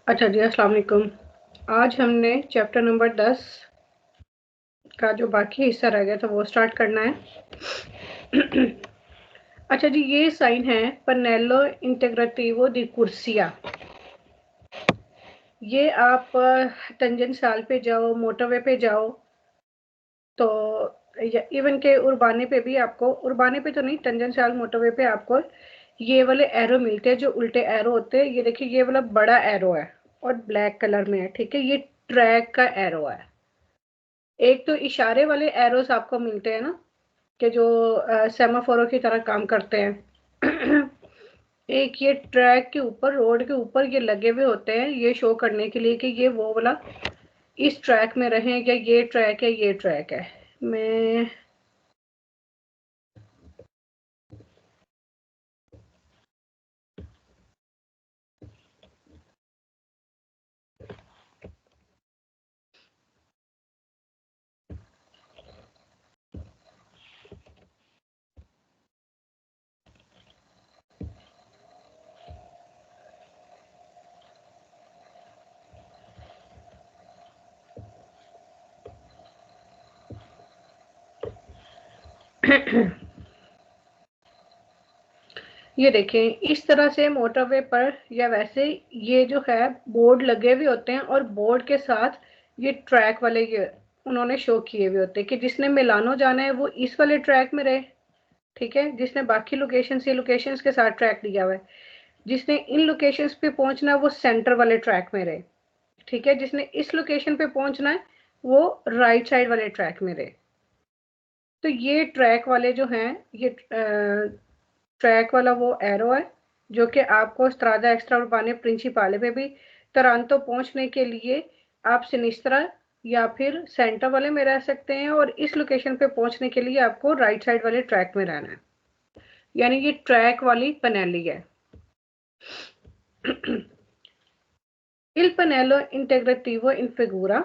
अच्छा जी, अस्सलाम वालेकुम। आज हमने चैप्टर नंबर 10 का जो बाकी हिस्सा रह गया था वो स्टार्ट करना है। अच्छा जी, ये साइन है पनेलो इंटेग्रेटिवो दी कुर्सिया। ये आप तंजनसाल पे जाओ, मोटरवे पे जाओ, तो इवन के उर्बाने पे भी आपको, उर्बाने पे तो नहीं, तंजनसाल मोटरवे पे आपको ये वाले एरो मिलते हैं जो उल्टे एरो होते हैं। ये देखिए, ये वाला बड़ा एरो है और ब्लैक कलर में है, ठीक है। ये ट्रैक का एरो है। एक तो इशारे वाले एरोस आपको मिलते हैं ना, कि जो सेमाफोरों की तरह काम करते हैं। एक ये ट्रैक के ऊपर, रोड के ऊपर ये लगे हुए होते हैं, ये शो करने के लिए कि ये वो वाला इस ट्रैक में रहे, या ये ट्रैक है, ये ट्रैक है। मैं ये देखें, इस तरह से मोटरवे पर या वैसे ये जो है बोर्ड लगे हुए होते हैं, और बोर्ड के साथ ये ट्रैक वाले ये उन्होंने शो किए हुए होते हैं कि जिसने मिलानो जाना है वो इस वाले ट्रैक में रहे, ठीक है। जिसने बाकी लोकेशन से लोकेशंस के साथ ट्रैक दिया हुआ है, जिसने इन लोकेशंस पे पहुंचना है वो सेंटर वाले ट्रैक में रहे, ठीक है। जिसने इस लोकेशन पे पहुंचना है वो राइट साइड वाले ट्रैक में रहे। तो ये ट्रैक वाले जो हैं, ये ट्रैक वाला वो एरो है जो कि आपको स्ट्रादा एक्स्ट्रा उर्बाने प्रिंसिपाले पे भी टोरंटो पहुंचने के लिए आप सिनिस्त्रा या फिर सेंटर वाले में रह सकते हैं, और इस लोकेशन पे पहुंचने के लिए आपको राइट साइड वाले ट्रैक में रहना है। यानी ये ट्रैक वाली पनेली है। Il pannello integrativo in figura,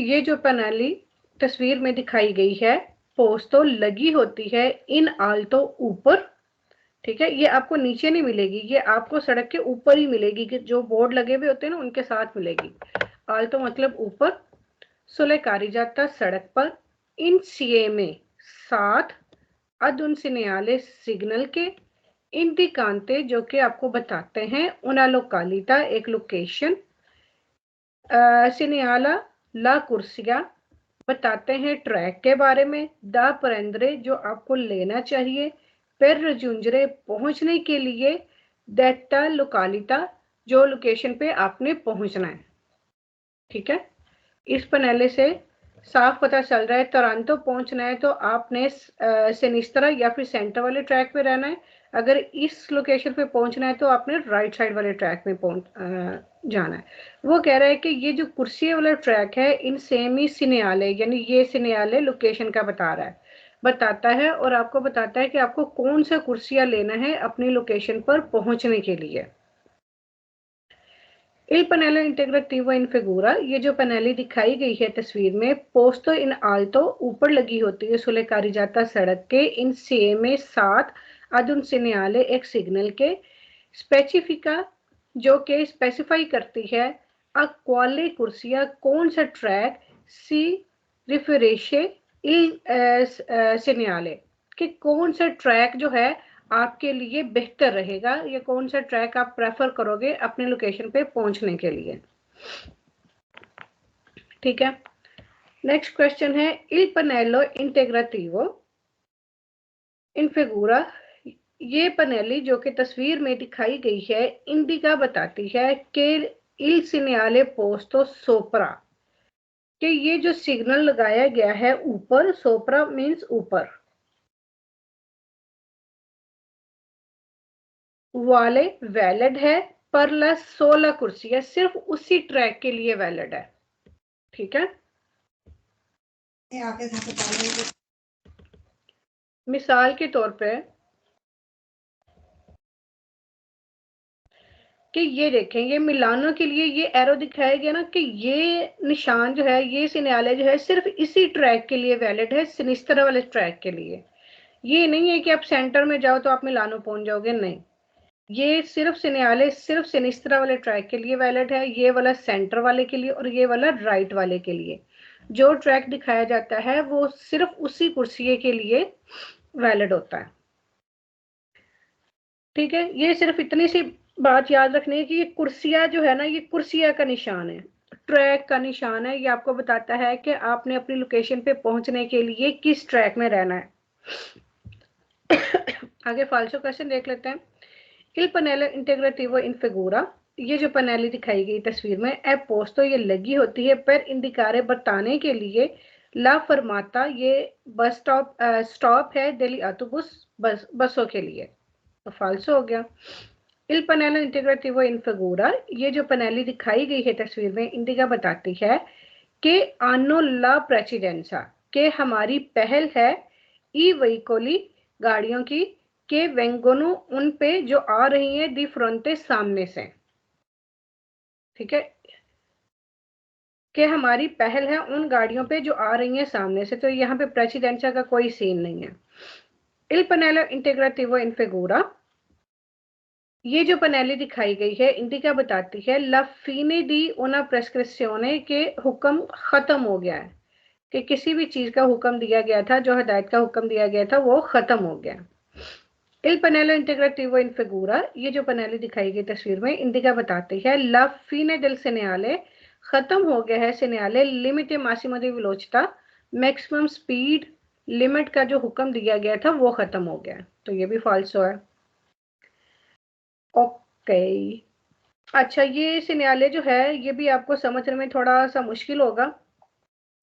ये जो पनेली तस्वीर में दिखाई गई है, पोस्तो लगी होती है इन आल्टो ऊपर, ठीक है। ये आपको नीचे नहीं मिलेगी, ये आपको सड़क के ऊपर ही मिलेगी, कि जो बोर्ड लगे हुए होते हैं ना उनके साथ मिलेगी। आल्टो मतलब ऊपर, सुले कारिजाता सड़क पर, इन सीए में साथ, अद उन सिनेयाले सिग्नल के, इन दिकांते जो कि आपको बताते हैं उना लोकालिता एक लोकेशन, सिनियाला ला कुर्सिया बताते हैं ट्रैक के बारे में, दा परेंद्रे जो आपको लेना चाहिए, पर रजुंजरे पहुंचने के लिए, दैटा लोकालिता जो लोकेशन पे आपने पहुंचना है, ठीक है। इस पनेले से साफ पता चल रहा है टोरंटो पहुंचना है तो आपने सिनिस्त्रा या फिर सेंटर वाले ट्रैक पे रहना है। अगर इस लोकेशन पे पहुंचना है तो आपने राइट साइड वाले ट्रैक में जाना है। वो कह रहा है कि ये जो कुर्सी वाला ट्रैक है इन सेम ही सिनियाले, यानी ये सिनियाले लोकेशन का बताता है, और आपको बताता है कि आपको कौन सा कुर्सियां लेना है अपनी लोकेशन पर पहुंचने के लिए। Il pannello integrativo in figura, ये जो पनेली दिखाई गई है तस्वीर में, पोस्तो इन आल्टो ऊपर लगी होती है सुले कारिजाता सड़क के, इन सीए में साथ, ad un segnale एक सिग्नल के, स्पेसिफिका जो कि स्पेसिफाई करती है a quale कुर्सिया कौन सा ट्रैक, सी रिफरेशे il segnale कि कौन सा ट्रैक जो है आपके लिए बेहतर रहेगा, या कौन सा ट्रैक आप प्रेफर करोगे अपने लोकेशन पे पहुंचने के लिए, ठीक है। नेक्स्ट क्वेश्चन है il pannello integrativo in figura, ये पनेली जो कि तस्वीर में दिखाई गई है इंडिका बताती है कि il segnale posto sopra, कि ये जो सिग्नल लगाया गया है ऊपर, सोपरा मीन्स ऊपर, वाले वैलिड है, पर 16 कुर्सियां सिर्फ उसी ट्रैक के लिए वैलिड है, ठीक है। मिसाल के तौर पे कि ये देखें, ये मिलानो के लिए ये एरो दिखाया गया ना, कि ये निशान जो है, ये सिग्नल जो है सिर्फ इसी ट्रैक के लिए वैलिड है, सिनिस्त्रा वाले ट्रैक के लिए। ये नहीं है कि आप सेंटर में जाओ तो आप मिलानो पहुंच जाओगे, नहीं। ये सिर्फ सिनेले सिर्फ सिनिस्त्रा वाले ट्रैक के लिए वैलिड है, ये वाला सेंटर वाले के लिए और ये वाला राइट वाले के लिए। जो ट्रैक दिखाया जाता है वो सिर्फ उसी कुर्सिये के लिए वैलिड होता है। ठीक है, ये सिर्फ इतनी सी बात याद रखनी है कि ये कुर्सिया जो है ना, ये कुर्सिया का निशान है, ट्रैक का निशान है। ये आपको बताता है कि आपने अपनी लोकेशन पे पहुंचने के लिए किस ट्रैक में रहना है। आगे फाल्सो क्वेश्चन देख लेते हैं। Il panello integrativo in figura, ये जो पनेली दिखाई गई तस्वीर में ए पोस्तो ये लगी होती है पर इंडिकारे बताने के लिए ला फरमाता, ये बस स्टॉप है दिल्ली ऑटोबुस बसों के लिए, तो फाल्सो हो गया। Il panello integrativo in figura, ये जो पनेली दिखाई गई है तस्वीर में इंडिका बताती है कि आनो ला प्रेसिडेंसा, के हमारी पहल है ई वहीकोली गाड़ियों की, के वेंगोनो उन पे जो आ रही है दी फ्रंटे सामने से। ठीक है, कि हमारी पहल है उन गाड़ियों पे जो आ रही हैं सामने से, तो यहाँ पे प्रेसिडेंसा का कोई सीन नहीं है। इल पनेलो इंटेग्रेटिवो इन फिगूरा, ये जो पनेली दिखाई गई है इंडिका बताती है ला फीने दी उना प्रेस्क्रिप्शने के हुक्म खत्म हो गया है, कि किसी भी चीज का हुक्म दिया गया था, जो हदायत का हुक्म दिया गया था वो खत्म हो गया। इल पनेलो इंटेग्रेटिवो इन फिगूरा, ये जो पनेली दिखाई गई तस्वीर में इंडिका बताती है ला फीने दिल सिनेले, खत्म हो गया है सिनेले लिमिटे मासिमो दी वेलोसिटी, मैक्सिमम स्पीड लिमिट का जो हुक्म दिया गया था वो खत्म हो गया, तो ये भी फॉल्सो है। ओके, अच्छा ये सिनेले जो है ये भी आपको समझने में थोड़ा सा मुश्किल होगा,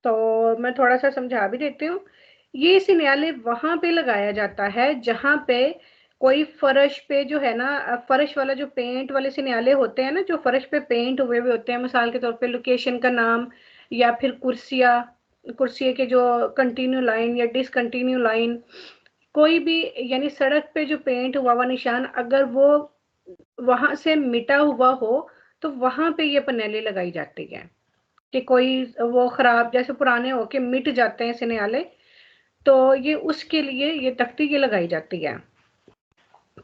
तो मैं थोड़ा सा समझा भी देती हूँ। ये सिनेले वहां पे लगाया जाता है जहां पे कोई फर्श पे जो है ना, फर्श वाला जो पेंट वाले सिनेले होते हैं ना, जो फर्श पे पेंट हुए हुए होते हैं, मिसाल के तौर पे लोकेशन का नाम या फिर कुर्सिया के जो कंटिन्यू लाइन या डिसकंटिन्यू लाइन, कोई भी यानी सड़क पे जो पेंट हुआ हुआ निशान अगर वो वहां से मिटा हुआ हो तो वहां पे ये पनेली लगाई जाती है, कि कोई वो खराब जैसे पुराने होके मिट जाते हैं सिनेले, तो ये उसके लिए ये तख्ती ये लगाई जाती है।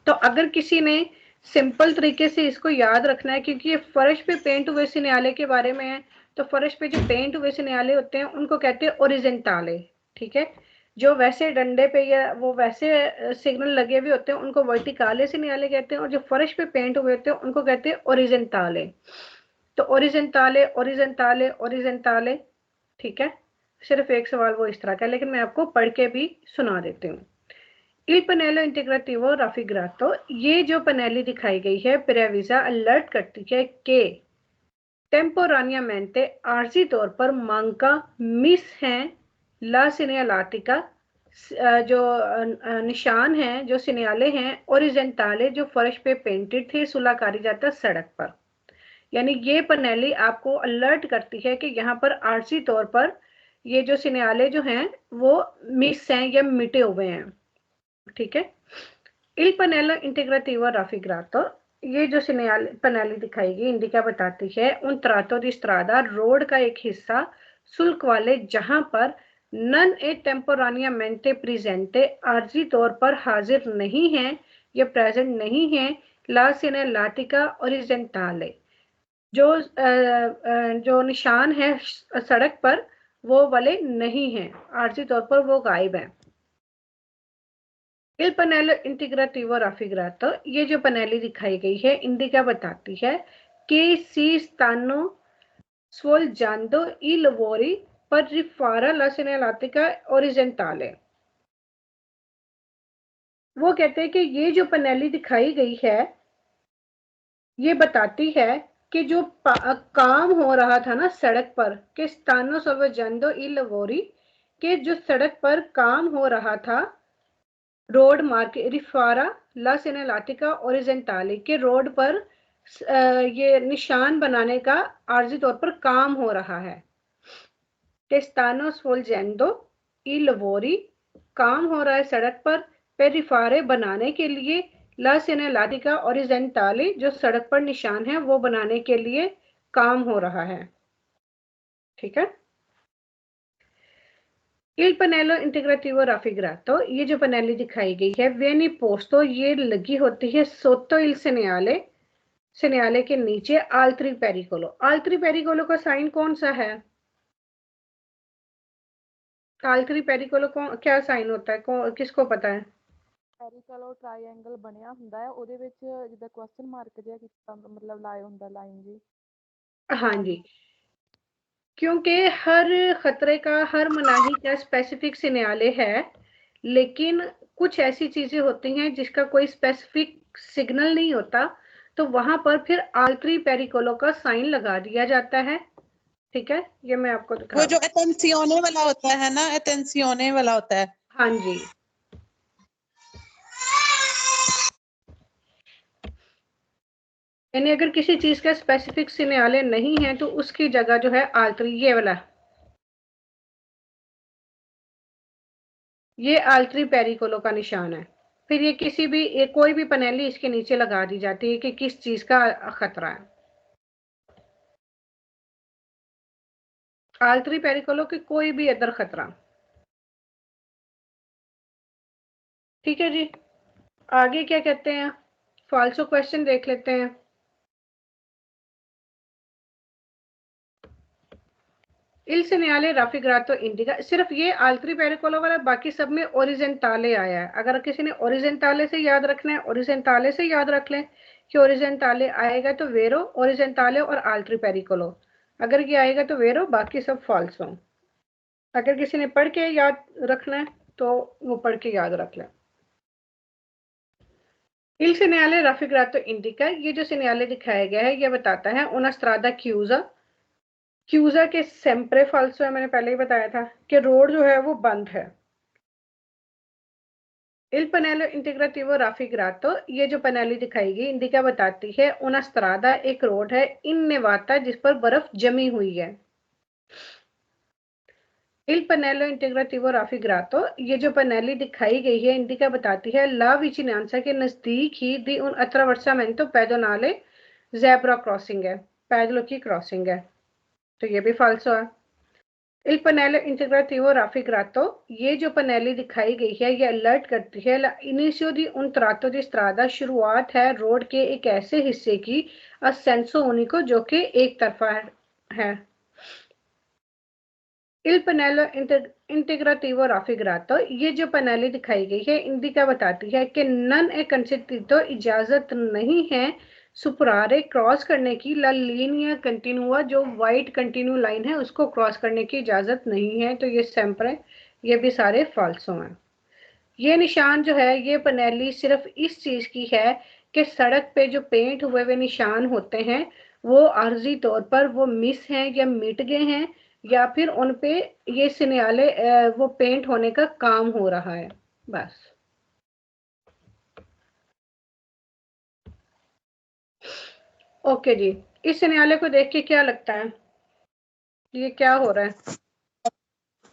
तो अगर किसी ने सिंपल तरीके से इसको याद रखना है, क्योंकि ये फर्श पे पेंट हुए सिनेले के बारे में है, तो फर्श पे जो पेंट हुए सिनेले होते हैं उनको कहते हैं ओरिजेंटाले। ठीक है, जो वैसे डंडे पे या वो वैसे सिग्नल लगे हुए होते हैं उनको वर्टिकाले सिनेले कहते हैं, और जो फर्श पे पेंट हुए होते हैं उनको कहते हैं ओरिजेंटाले। तो ओरिजेंटाले ओरिजेंटाले ओरिजेंटाले, ठीक है, सिर्फ एक सवाल वो इस तरह का है, लेकिन मैं आपको पढ़ के भी सुना देती हूँ। Il Panello Integrativo Raffigurato, ये जो पनेली दिखाई गई है प्रेविजा अलर्ट करती है कि टेम्पोरानियामेंटे आर्जी तौर पर मांका मिस हैं ला सिनेलाटिका, जो निशान हैं जो सिनेले हैं, ओरिजेंटाले जो फर्श पे पेंटेड थे सुला कारी जाता सड़क पर। यानी ये पनेली आपको अलर्ट करती है कि यहाँ पर आर्जी तौर पर ये जो सिनेले जो हैं वो मिस हैं या मिटे हुए हैं। ठीक है, इल पनेलो इंटीग्रेटिवा राफिग्रातो, ये जो पनेली दिखाई गई इंडिका बताती है उन त्रातो दी स्ट्रादा रोड का एक हिस्सा सुल्क वाले जहां पर नन ए टेम्पोरानियामेंटे प्रेजेंटे आर्जी तौर पर हाजिर नहीं है या प्रेजेंट नहीं है ला सिनेलाटिका ओरिजेंटाले, जो निशान है सड़क पर वो वाले नहीं हैं, आर्जी तौर पर वो गायब है। Il Panello Integrativo Raffigurato, ये जो पनेली दिखाई गई है इंडिका बताती है कि si stanno svolgendo i lavori per rifare la segnaletica orizzontale, वो कहते हैं कि ये जो पनेली दिखाई गई है ये बताती है कि जो काम हो रहा था ना सड़क पर, कि stanno svolgendo i lavori, के जो सड़क पर काम हो रहा था रोड मार्के रिफारा ला सिनेलाटिका ओरिजेंटाली, के रोड पर ये निशान बनाने का आर्जी तौर पर काम हो रहा है। टेस्टानो स्फोल्जेंडो ई लवोरी, काम हो रहा है सड़क पर रिफारे बनाने के लिए, ला सिनेलाटिका ओरिजेंटाली जो सड़क पर निशान है वो बनाने के लिए काम हो रहा है। ठीक है, Il pannello integrativo raffigurato, ये जो पनेली दिखाई गई है viene posto, ये लगी होती है sotto il segnale, segnale के नीचे altri pericolo। altri pericolo का साइन कौन सा है? altri pericolo को क्या साइन होता है, किसको पता है? ਪੈਰੀਕਲ ਟ੍ਰਾਇੰਗਲ ਬਣਿਆ ਹੁੰਦਾ ਹੈ, ਉਹਦੇ ਵਿੱਚ ਜਿੱਦਾਂ ਕੁਐਸਚਨ ਮਾਰਕ ਜਿਹਾ ਕੀਤਾ ਮਤਲਬ ਲਾਇਆ ਹੁੰਦਾ ਲਾਈਨ ਜੀ। हाँ जी, क्योंकि हर खतरे का, हर मनाही का स्पेसिफिक सिग्नल है, लेकिन कुछ ऐसी चीजें होती हैं जिसका कोई स्पेसिफिक सिग्नल नहीं होता, तो वहां पर फिर आल्ट्री पेरिकोलो का साइन लगा दिया जाता है। ठीक है, ये मैं आपको दिखा, वो जो अटेंसियोने वाला होता है ना, अटेंसियोने वाला होता है। हाँ जी, यानी अगर किसी चीज का स्पेसिफिक सिग्नल नहीं है तो उसकी जगह जो है आल्ट्री, ये वाला, ये आल्ट्री पेरिकोलो का निशान है। फिर ये किसी भी कोई भी पनेली इसके नीचे लगा दी जाती है कि किस चीज का खतरा है। आल्ट्री पेरिकोलो की कोई भी अदर खतरा। ठीक है जी, आगे क्या कहते हैं, फाल्सो क्वेश्चन देख लेते हैं। इल सेgnale raffigurato indica, सिर्फ ये आल्ट्री पेरिकोलो वाला, बाकी सब में ओरिजेंटाले आया है। अगर किसी ने ओरिजेंटाले से याद रखना है, ओरिजेंटाले से याद रख लें कि ओरिजेंटाले आएगा तो वेरो, ओरिजेंटाले और आल्ट्री पेरिकोलो, अगर ये आएगा तो वेरो, बाकी सब फाल्सो। अगर किसी ने पढ़ के याद रखना है तो वो पढ़ के याद रख लें। इल सेgnale raffigurato indica, ये जो सेgnale दिखाया गया है ये बताता है una strada chiusa, क्यूजा के सेम्प्रे फाल्सो है, मैंने पहले ही बताया था कि रोड जो है वो बंद है। इल पनेलो इंटीग्रेटिवो राफिग्रातो, ये जो पनेली दिखाई गई इंडिका बताती है una strada, एक रोड है, इन नेवाता, जिस पर बर्फ जमी हुई है। इल पनेलो इंटीग्रेटिवो राफिग्रातो, ये जो पनेली दिखाई गई है इंडिका बताती है ला विचिनांसा के नजदीक ही दी उन अट्रावर्सामेंटो पेडोनाले, ज़ेब्रा क्रॉसिंग है, पैदलों की क्रॉसिंग है, तो ये भी फाल्सो है। इल पनेलो इंटीग्रेटिवो राफिग्रातो, ये जो पनेली दिखाई गई है ये अलर्ट करती है इनिशियो दी उन ट्रातो दी स्ट्रादा, शुरुआत है रोड के एक ऐसे हिस्से की, असेंसो उनिको, जो कि एक तरफा है। इल पनेलो इंटीग्रेटिवो राफिग्रातो, ये जो पनेली दिखाई गई है इंडिका बताती है कि नन ए कंसिस्टितो, इजाजत नहीं है सुपरारे, क्रॉस करने की, ला लीनिया कंटिन्यूआ, जो वाइट कंटिन्यू लाइन है उसको क्रॉस करने की इजाजत नहीं है, तो ये सेम्प्रे, ये भी सारे फाल्सो हैं। ये निशान जो है ये पनेली सिर्फ इस चीज की है कि सड़क पे जो पेंट हुए हुए निशान होते हैं वो आर्जी तौर पर वो मिस हैं या मिट गए हैं, या फिर उन पे ये सिग्नले वो पेंट होने का काम हो रहा है, बस। ओके जी, इस सिग्नले को देख के क्या लगता है, ये क्या हो रहा है?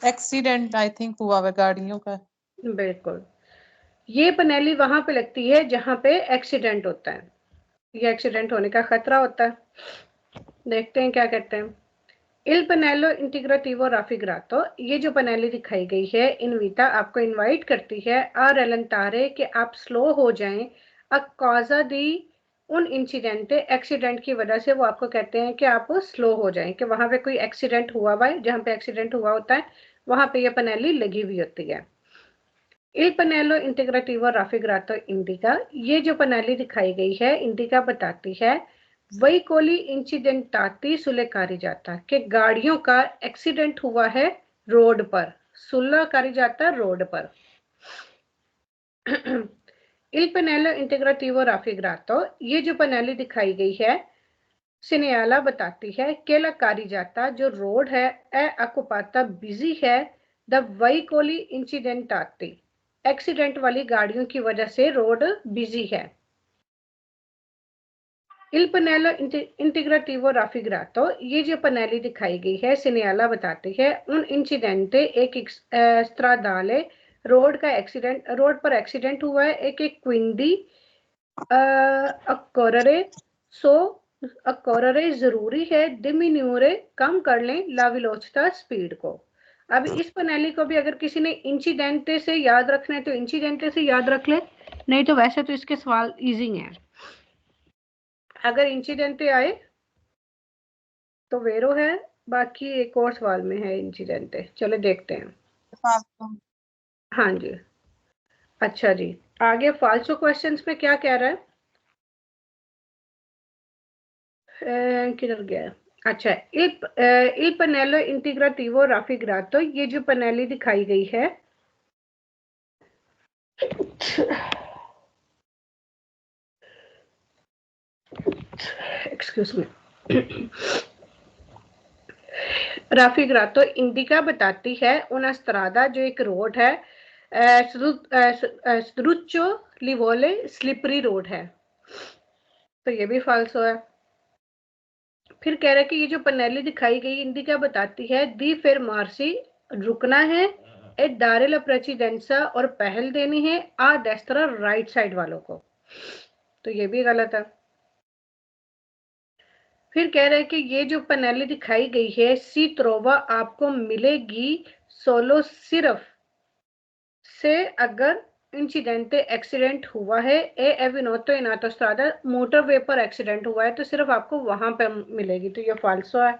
एक्सीडेंट आई थिंक हुआ है गाड़ियों का। बिल्कुल, ये पनेली वहां पे लगती है जहां पे एक्सीडेंट होता है, ये एक्सीडेंट होने का खतरा होता है। देखते हैं क्या कहते हैं। इल पनेलो इंटीग्रेटिवो राफिग्रातो, ये जो पनेली दिखाई गई है इनविटा, आपको इनवाइट करती है आ रेलेंटारे, कि आप स्लो हो जाएं, अ कॉजा दी उन इंसिडेंटे, एक्सीडेंट की वजह से वो आपको कहते हैं कि आप स्लो हो जाएं, कि वहां पे कोई एक्सीडेंट हुआ हुआ है, जहां पे एक्सीडेंट हुआ होता है वहां पे ये पनेली लगी हुई होती है। इल पनेलो इंटीग्रेटिवो राफिग्रातो इंडिका, ये जो पनेली दिखाई गई है इंडिका बताती है वही कोली इंसिडेंटाती सुले कारी जाता, कि गाड़ियों का एक्सीडेंट हुआ है रोड पर, सुल्ला कारी जाता रोड पर। इल पनेलो इंटीग्रेटिवो राफिग्रातो, ये जो पनेली दिखाई गई है सिनेला बताती है कि ला कारी जाता, जो रोड है ए अकुपाता बिजी है, द वही कोली इंसिडेंटाती, एक्सीडेंट वाली गाड़ियों की वजह से रोड बिजी है। इल पनेलो इंटीग्रेटिवो राफिग्रातो, ये जो पनेली दिखाई गई है सिनेला बताती है उन इंसिडेंटे, एक स्ट्रादाले, रोड का एक्सीडेंट, रोड पर एक्सीडेंट हुआ है, एक क्विंडी अकोररे, सो अकोररे जरूरी है, डिमिन्यूरे, कम कर लें, ला वेलोसिटी, स्पीड को। अब इस पनेली को भी अगर किसी ने इंसिडेंटे से याद रखना है तो इंसिडेंटे से याद रख ले, नहीं तो वैसे तो इसके सवाल इजी हैं। अगर इंसिडेंटे आए तो वेरो है, बाकी एक और सवाल में है इंसिडेंटे। चलो देखते हैं। फालतू। हाँ जी, अच्छा जी, आगे फाल्सो क्वेश्चंस में क्या कह रहा है? किधर गया? अच्छा, il pannello integrativo raffigurato, ये जो पनेली दिखाई गई है, एक्सक्यूज मी, राफिग्रातो इंडिका बताती है उन स्त्रादा, जो एक रोड है, स्ट्रुच्चो लिवोले स्लिपरी रोड है, तो ये भी फाल्सो है। फिर कह रहा है कि ये जो पनेली दिखाई गई इंडिका बताती है दी फिर मार्सी, रुकना है, ए दारेला प्रेसिडेंसा, और पहल देनी है, आ डेस्त्रा राइट साइड वालों को, तो ये भी गलत है। फिर कह रहे हैं कि ये जो पनेली दिखाई गई है सी त्रोवा आपको मिलेगी सोलो सिर्फ से अगर इंसिडेंट एक्सीडेंट हुआ है, ए एविनोतो इनातो स्ट्रादा, मोटरवे पर एक्सीडेंट हुआ है तो सिर्फ आपको वहां पे मिलेगी, तो ये फाल्सो है।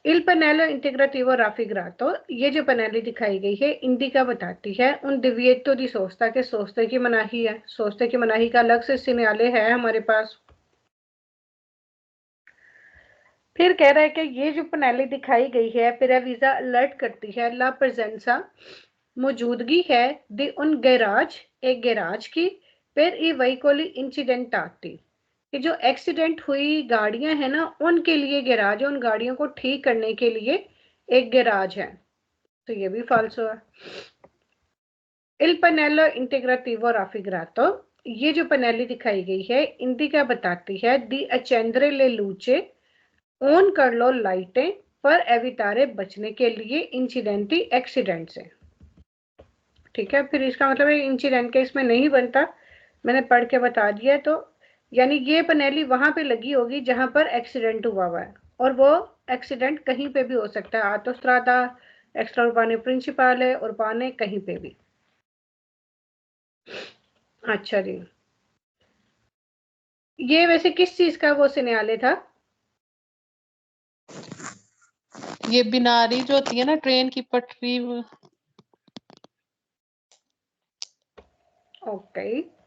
इल पनेलो इंटीग्रेटिवो राफिग्रातो, ये जो पनेली दिखाई गई है इंडिका बताती है उन दिविएटो दी सोस्ता के सोस्ते की मनाही है, सोस्ते की मनाही का अलग से सिग्नल है हमारे पास। फिर कह रहा है कि ये जो पनेली दिखाई गई है प्रेवीजा अलर्ट करती है ला प्रेजेंसा, मौजूदगी है, दी उन गैराज, एक गैराज की, फिर ई वहीकोली इंसिडेंट आती, कि जो एक्सीडेंट हुई गाड़ियां हैं ना उनके लिए गैराज है, उन गाड़ियों को ठीक करने के लिए एक गैराज है, तो ये भी फाल्सो है। इल पनेलो इंटीग्रेटिवो राफिग्रातो, ये जो पनेली दिखाई गई है इंडिका बताती है दी अचेंद्रे ले लूचे, ऑन कर लो लाइटें पर एवितारे बचने के लिए इंसिडेंटी एक्सीडेंट से, ठीक है। फिर इसका मतलब है इंसिडेंट के इसमें नहीं बनता, मैंने पढ़ के बता दिया, तो यानी ये पनेली वहां पे लगी होगी जहां पर एक्सीडेंट हुआ है, और वो एक्सीडेंट कहीं पे भी हो सकता है, आटोस्ट्रादा, एक्स्ट्रा उर्बाने प्रिंसिपाले, उर्बाने, कहीं पे भी। अच्छा जी, ये वैसे किस चीज का वो सिग्नल था? ये बिनारी जो होती है ना ट्रेन की पटरी, ओके।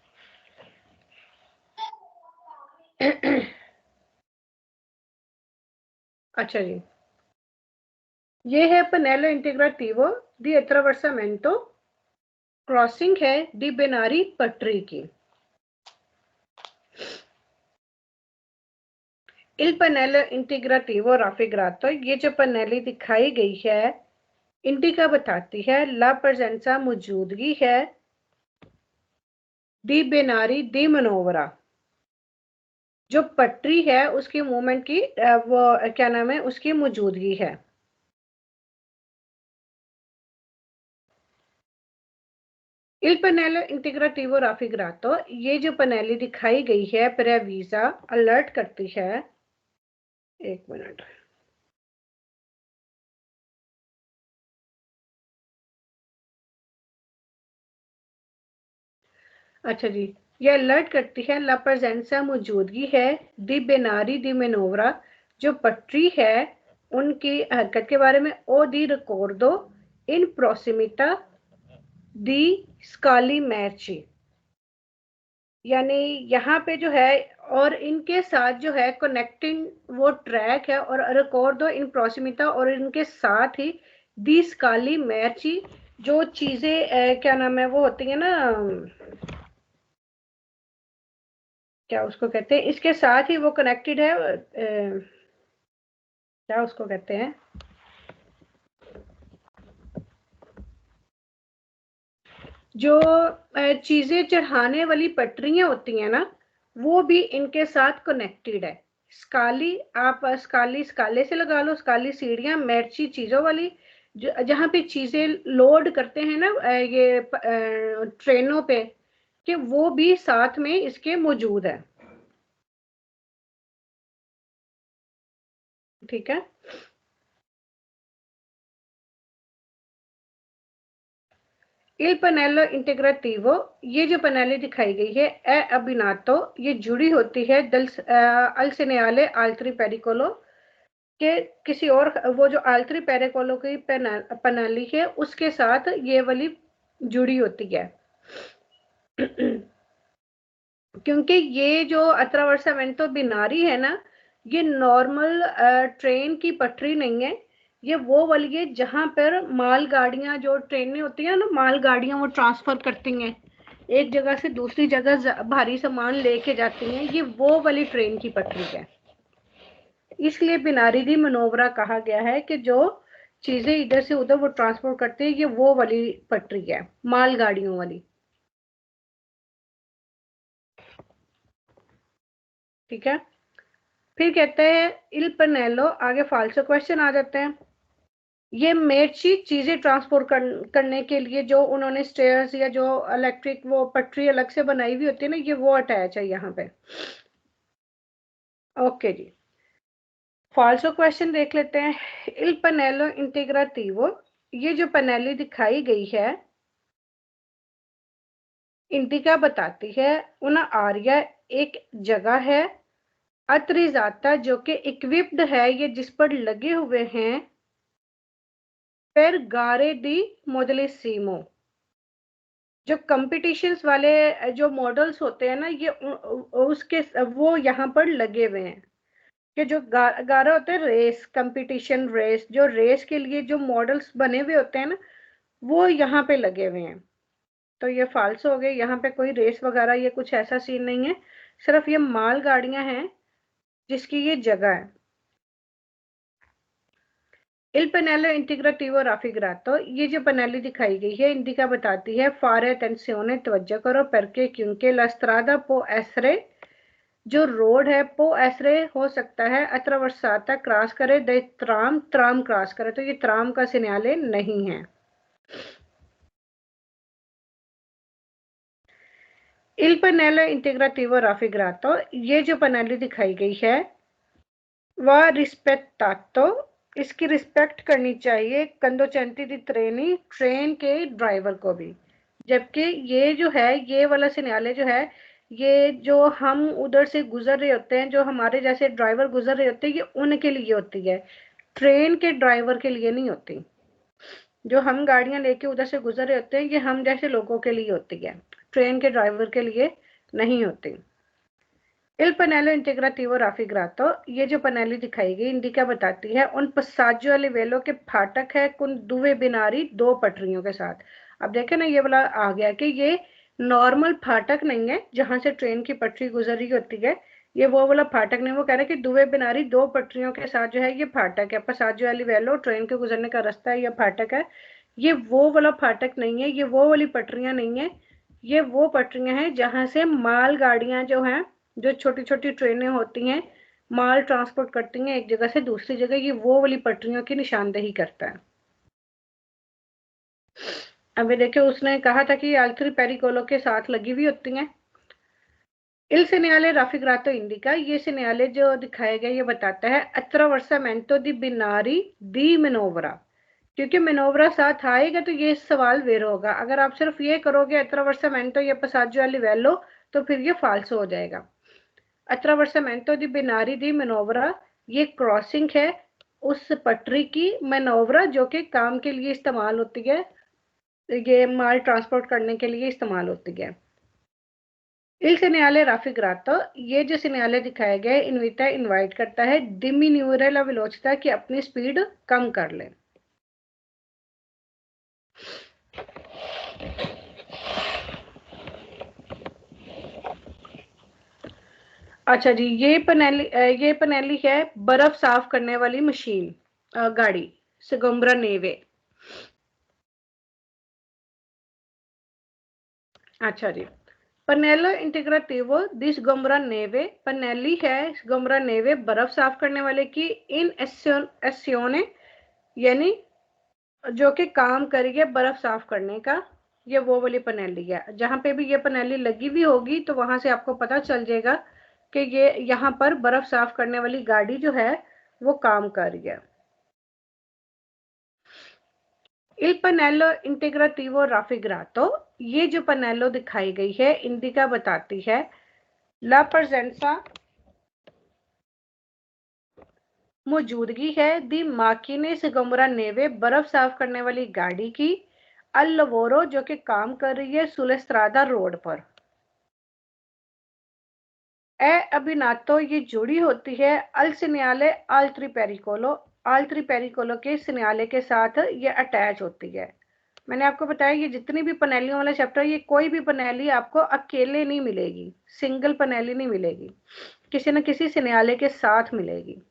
अच्छा जी, ये है पनेलो इंटीग्रेटिवो दी अट्रावर्सामेंटो, क्रॉसिंग है दी बेनारी पटरी की। इल पनेलो इंटीग्रेटिवो राफिग्रातो, ये जो पनेली दिखाई गई है इंडिका बताती है ला प्रेजेंसा, मौजूदगी है, दी बेनारी दी मनोवरा, जो पटरी है उसकी मूवमेंट की वो क्या नाम है, उसकी मौजूदगी है। इल पनेलो इंटीग्रेटिवो राफिग्रातो, ये जो पनेली दिखाई गई है प्रेवीजा अलर्ट करती है, एक मिनट, अच्छा जी, ये अलर्ट करती है ला प्रेजेंसा, मौजूदगी है, दी बेनारी दी मेनोवरा, जो पटरी है उनकी हरकत के बारे में, ओ दी रिकॉर्डो इन प्रोसिमिटा दी स्काली मैर्ची, यानी यहाँ पे जो है और इनके साथ जो है कनेक्टिंग वो ट्रैक है, और रिकॉर्डो इन प्रोसिमिटा, और इनके साथ ही दी स्काली मैर्ची, जो चीजें क्या नाम है वो होती है ना, क्या उसको कहते हैं, इसके साथ ही वो कनेक्टेड है, क्या उसको कहते हैं, जो चीजें चढ़ाने वाली पटरियां होती हैं ना, वो भी इनके साथ कनेक्टेड है। स्काली, आप स्काली स्काले से लगा लो, स्काली सीढ़ियां, मैर्ची चीजों वाली, जहां पे चीजें लोड करते हैं ना ये ट्रेनों पे, कि वो भी साथ में इसके मौजूद है। ठीक है। Il pannello integrativo, ये जो पनेली दिखाई गई है ए अबिनातो, ये जुड़ी होती है अल सेनेले आल्त्री पेरिकोलो के किसी और, वो जो आल्त्री पेरिकोलो की पनेली है उसके साथ ये वाली जुड़ी होती है। क्योंकि ये जो अट्रावर्सामेंटो बिनारी है ना, ये नॉर्मल ट्रेन की पटरी नहीं है, ये वो वाली है जहां पर माल गाड़ियां, जो ट्रेनें होती हैं ना, माल गाड़ियां वो ट्रांसफर करती हैं एक जगह से दूसरी जगह, भारी सामान लेके जाती हैं, ये वो वाली ट्रेन की पटरी है। इसलिए बिनारी दी मनोवरा कहा गया है कि जो चीजें इधर से उधर वो ट्रांसपोर्ट करते हैं, ये वो वाली पटरी है, माल गाड़ियों वाली। ठीक है। फिर कहते हैं इल पनेलो, आगे फाल्सो क्वेश्चन आ जाते हैं। ये मेर्ची चीजें ट्रांसपोर्ट करने के लिए जो उन्होंने स्टेयर्स या जो इलेक्ट्रिक वो पटरी अलग से बनाई हुई होती है ना, ये वो अटैच है यहाँ पे। ओके जी, फाल्सो क्वेश्चन देख लेते हैं। इल पनेलो इंटीग्राटिवो, ये जो पनेली दिखाई गई है, इंडिका बताती है उन आर्या एक जगह है, अत्रिजाता जो कि इक्विप्ड है, ये जिस पर लगे हुए हैं, per gare di modellissimo, जो कंपटीशंस वाले जो मॉडल्स होते हैं ना, ये उसके वो यहाँ पर लगे हुए हैं। कि जो गारा होते हैं रेस, कंपटीशन रेस, जो रेस के लिए जो मॉडल्स बने हुए होते हैं ना, वो यहाँ पे लगे हुए हैं। तो ये फाल्स हो गए, यहाँ पे कोई रेस वगैरह ये कुछ ऐसा सीन नहीं है, सिर्फ ये माल गाड़ियां हैं जिसकी ये जगह है। Il pannello integrativo raffigurato, ये जो पनेली दिखाई गई है, इंडिका बताती है fare attenzione, तवज्जो करो, perché क्योंकि la strada può essere, जो रोड है, पो एसरे हो सकता है, अत्रवर्साता क्रॉस करे, दे त्राम, त्राम क्रॉस करे, तो ये त्राम का सिग्नल नहीं है। Il pannello integrativo raffigurato, ये जो पनेली दिखाई गई है, वह रिस्पेक्टातो, इसकी रिस्पेक्ट करनी चाहिए, कंदोचेंटी दी ट्रेनी, ट्रेन के ड्राइवर को भी। जबकि ये जो है, ये वाला सिग्नल जो है, ये जो हम उधर से गुजर रहे होते हैं, जो हमारे जैसे ड्राइवर गुजर रहे होते हैं, ये उनके लिए होती है, ट्रेन के ड्राइवर के लिए नहीं होती। जो हम गाड़ियां लेके उधर से गुजर रहे होते हैं, ये हम जैसे लोगों के लिए होती है, ट्रेन के ड्राइवर के लिए नहीं होती। Il pannello integrativo raffigurato, ये जो पनेली दिखाई गई, इंडिका बताती है उन passaggio a livello के फाटक है कुन दुवे बिनारी, दो पटरियों के साथ। अब देखें ना, ये वाला आ गया कि ये नॉर्मल फाटक नहीं है जहां से ट्रेन की पटरी गुजर रही होती है, ये वो वाला फाटक नहीं। वो कह रहे हैं कि दुवे बिनारी, दो पटरियों के साथ जो है ये फाटक है, passaggio a livello, ट्रेन के गुजरने का रास्ता है, ये फाटक है। ये वो वाला फाटक नहीं है, ये वो वाली पटरियां नहीं है, ये वो पटरियां हैं जहां से माल गाड़ियां जो हैं, जो छोटी छोटी ट्रेनें होती हैं, माल ट्रांसपोर्ट करती हैं एक जगह से दूसरी जगह, ये वो वाली पटरियों की निशानदेही करता है। अभी देखिए, उसने कहा था कि आल्त्री पेरिकोलो के साथ लगी हुई होती हैं। इल सिग्नले राफिग्रातो इंडिका, ये सिग्नल जो दिखाया गया ये बताता है अट्रावर्सामेंटो दी बिनारी दी मनोवरा, क्योंकि मनोवरा साथ आएगा तो ये सवाल वेर होगा। अगर आप सिर्फ ये करोगे अट्रावर्सामेंटो या passaggio a livello, तो फिर ये फाल्स हो जाएगा। अट्रावर्सामेंटो दी बिनारी दी मनोवरा, ये क्रॉसिंग है उस पटरी की, मनोवरा जो कि काम के लिए इस्तेमाल होती है, ये माल ट्रांसपोर्ट करने के लिए इस्तेमाल होती है। इल सिग्नले राफिग्रातो, ये जो सिग्नल दिखाया गया है, इनविटा इनवाइट करता है डिमिन्यूरे ला वेलोसिटी, कि अपनी स्पीड कम कर ले। अच्छा जी, ये पनेली है बर्फ साफ करने वाली मशीन, गाड़ी सिगोम्ब्रा नेवे। अच्छा जी, पनेलो इंटीग्रेटिवो दिस गोम्ब्रा नेवे, पनेली है गोम्ब्रा नेवे बर्फ साफ करने वाले की, इन एसियोने, यानी जो कि काम करिए बर्फ साफ करने का, ये वो वाली पनेली है। जहां पे भी ये पनेली लगी हुई होगी तो वहां से आपको पता चल जाएगा कि ये यहाँ पर बर्फ साफ करने वाली गाड़ी जो है वो काम कर रही है। Il pannello integrativo raffigurato, ये जो पनेलो दिखाई गई है इंडिका बताती है ला presenza मौजूदगी है दी माकिने सिगमुरा नेवे बर्फ साफ करने वाली गाड़ी की, अल लवोरो जो कि काम कर रही है सुलेस्त्रादा रोड पर। ए अबिनातो ये जुड़ी होती है अल सिन्याले आल्ट्री पेरिकोलो के सिन्याले के साथ ये अटैच होती है। मैंने आपको बताया ये जितनी भी पनेलियों वाला चैप्टर, ये कोई भी पनेली आपको अकेले नहीं मिलेगी, सिंगल पनेली नहीं मिलेगी, किसी न किसी सिन्याले के साथ मिलेगी।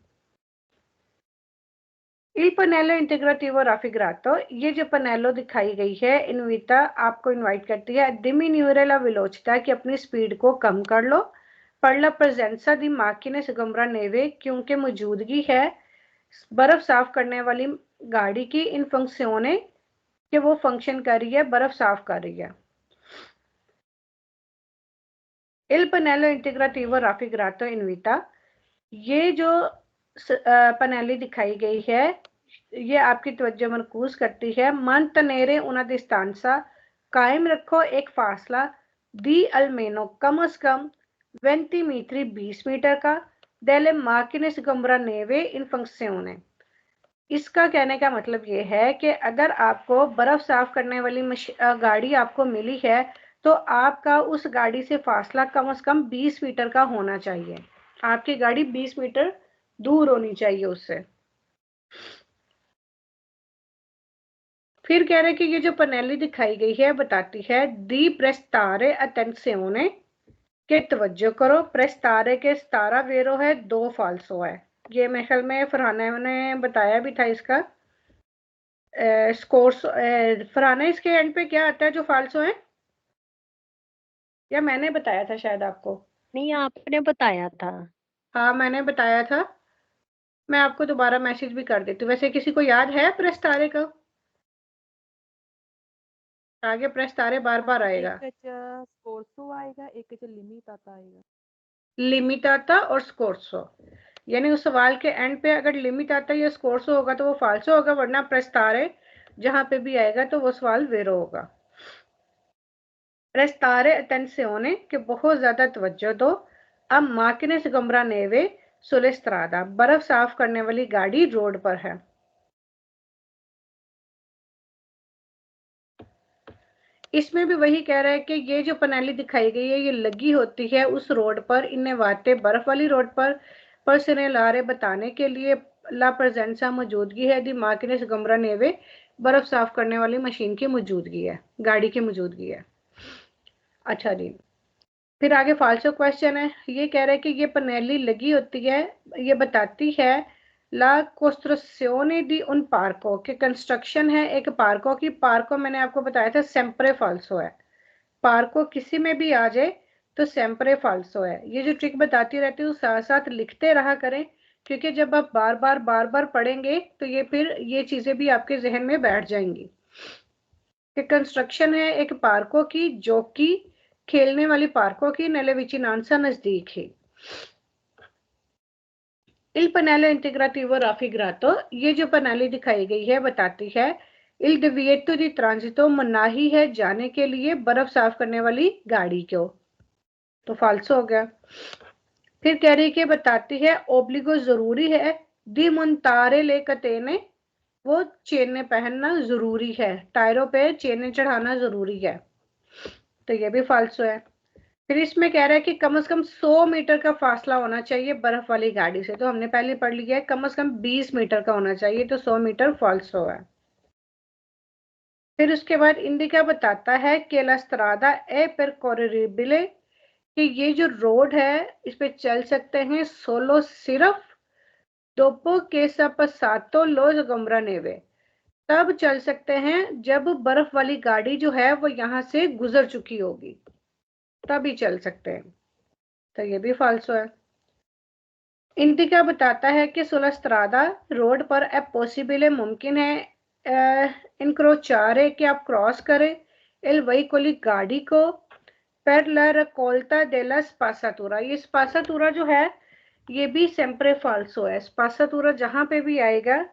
Il pannello integrativo raffigurato, ये जो पनेलो दिखाई गई है इनविटा आपको इनवाइट करती है diminuire la velocità कि अपनी स्पीड को कम कर लो, per la presenza di macchine sgombra neve क्योंकि मौजूदगी है बर्फ साफ करने वाली गाड़ी की इन फंक्शनों कि वो फंक्शन कर रही है, बर्फ साफ कर रही है। Il pannello integrativo raffigurato in vita, ये जो पनेली दिखाई गई है ये आपकी तवज्जो मरकूज करती है mantenere una distanza, कायम रखो एक फासला दी अल्मेनो कम से कम 20 मीटर 20 मीटर का delle macchine sgombra neve in funzione। इसका कहने का मतलब ये है कि अगर आपको बर्फ साफ करने वाली गाड़ी आपको मिली है तो आपका उस गाड़ी से फासला कम से कम 20 मीटर का होना चाहिए, आपकी गाड़ी 20 मीटर दूर होनी चाहिए उससे। फिर कह रहे कि ये जो पनेली दिखाई गई है बताती है दी प्रेस्तारे अटेंसियोने के तवज्जो करो, प्रेस्तारे के स्तारा वेरो है, 2 फाल्सो है। ये मेरे ख्याल में फरहाना ने बताया भी था इसका स्कोर्स। फरहाना इसके एंड पे क्या आता है जो फाल्सो है, या मैंने बताया था शायद आपको? नहीं, आपने बताया था। हाँ मैंने बताया था, मैं आपको दोबारा मैसेज भी कर देती हूँ। वैसे किसी को याद है प्रेस्तारे का? आगे प्रेस्तारे बार बार आएगा, एक स्कोर्सो आएगा, एक लिमिटाता आएगा। लिमिटाता और स्कोर्सो, यानी उस सवाल के एंड पे अगर लिमिटाता या स्कोर्सो होगा तो वो फाल्सो होगा, वरना प्रेस्तारे जहां पे भी आएगा तो वो सवाल वेरो होगा। प्रेस्तारे अटेंसियोने कि बहुत ज्यादा तवज्जो दो, अब माकिने सिगम्बरा नेवे सुलेस्त्रादा, बर्फ साफ करने वाली गाड़ी रोड पर है। इसमें भी वही कह रहा है कि ये जो पनेली दिखाई गई है ये लगी होती है उस रोड पर, इन्हें वाते बर्फ वाली रोड पर सिने लारे बताने के लिए ला प्रेजेंसा मौजूदगी है दी माकिने सिगम्बरा नेवे, बर्फ साफ करने वाली मशीन की मौजूदगी है, गाड़ी की मौजूदगी है। अच्छा जी, फिर आगे फाल्सो क्वेश्चन है। ये कह रहे हैं कि ये पनेली लगी होती है, ये बताती है ला कोस्ट्रक्शियोने दी उन पार्को के कंस्ट्रक्शन है एक पार्को की। पार्को मैंने आपको बताया था सेम्परे फाल्सो है, पार्को किसी में भी आ जाए तो सेम्परे फाल्सो है। ये जो ट्रिक बताती रहती हूँ साथ साथ लिखते रहा करें, क्योंकि जब आप बार बार पढ़ेंगे तो ये फिर ये चीजें भी आपके जहन में बैठ जाएंगी। कि कंस्ट्रक्शन है एक पार्को की जो कि खेलने वाली पार्कों की नले विचिनांसा नजदीक है। इल पनेलो इंटीग्राटिवो राफिग्रातो, ये जो पनेली दिखाई गई है बताती है इल डिविएटो दी ट्रांजिटो, मनाही है जाने के लिए बर्फ साफ करने वाली गाड़ी को, तो फाल्सो हो गया। फिर कह रही कि बताती है ओब्लिगो जरूरी है दी मुंतारे ले कतेने, वो चेने पहनना जरूरी है, टायरों पे चेने चढ़ाना जरूरी है, तो ये भी फाल्सो है। फिर इसमें कह रहा है कि कम से कम 100 मीटर का फासला होना चाहिए बर्फ वाली गाड़ी से, तो हमने पहले पढ़ लिया है कम से कम 20 मीटर का होना चाहिए, तो 100 मीटर फाल्सो है। फिर उसके बाद इंडिका बताता है कि ला स्ट्रादा ए परकोरिबले, कि ये जो रोड है इस पे चल सकते हैं सोलो सिर्फ दोपो के passato lo sgombra neve, तब चल सकते हैं जब बर्फ वाली गाड़ी जो है वो यहाँ से गुजर चुकी होगी, तभी चल सकते हैं, तो ये भी फाल्सो है। इंडिका बताता है कि सुलस्त्रादा रोड पर अब पॉसिबल मुमकिन है इनक्रोचारे कि आप क्रॉस करें एल वहीकोली गाड़ी को per la raccolta della spazzatura, ये स्पासातूरा जो है ये भी सेम्प्रे फाल्सो है। स्पासातुरा जहां पे भी आएगा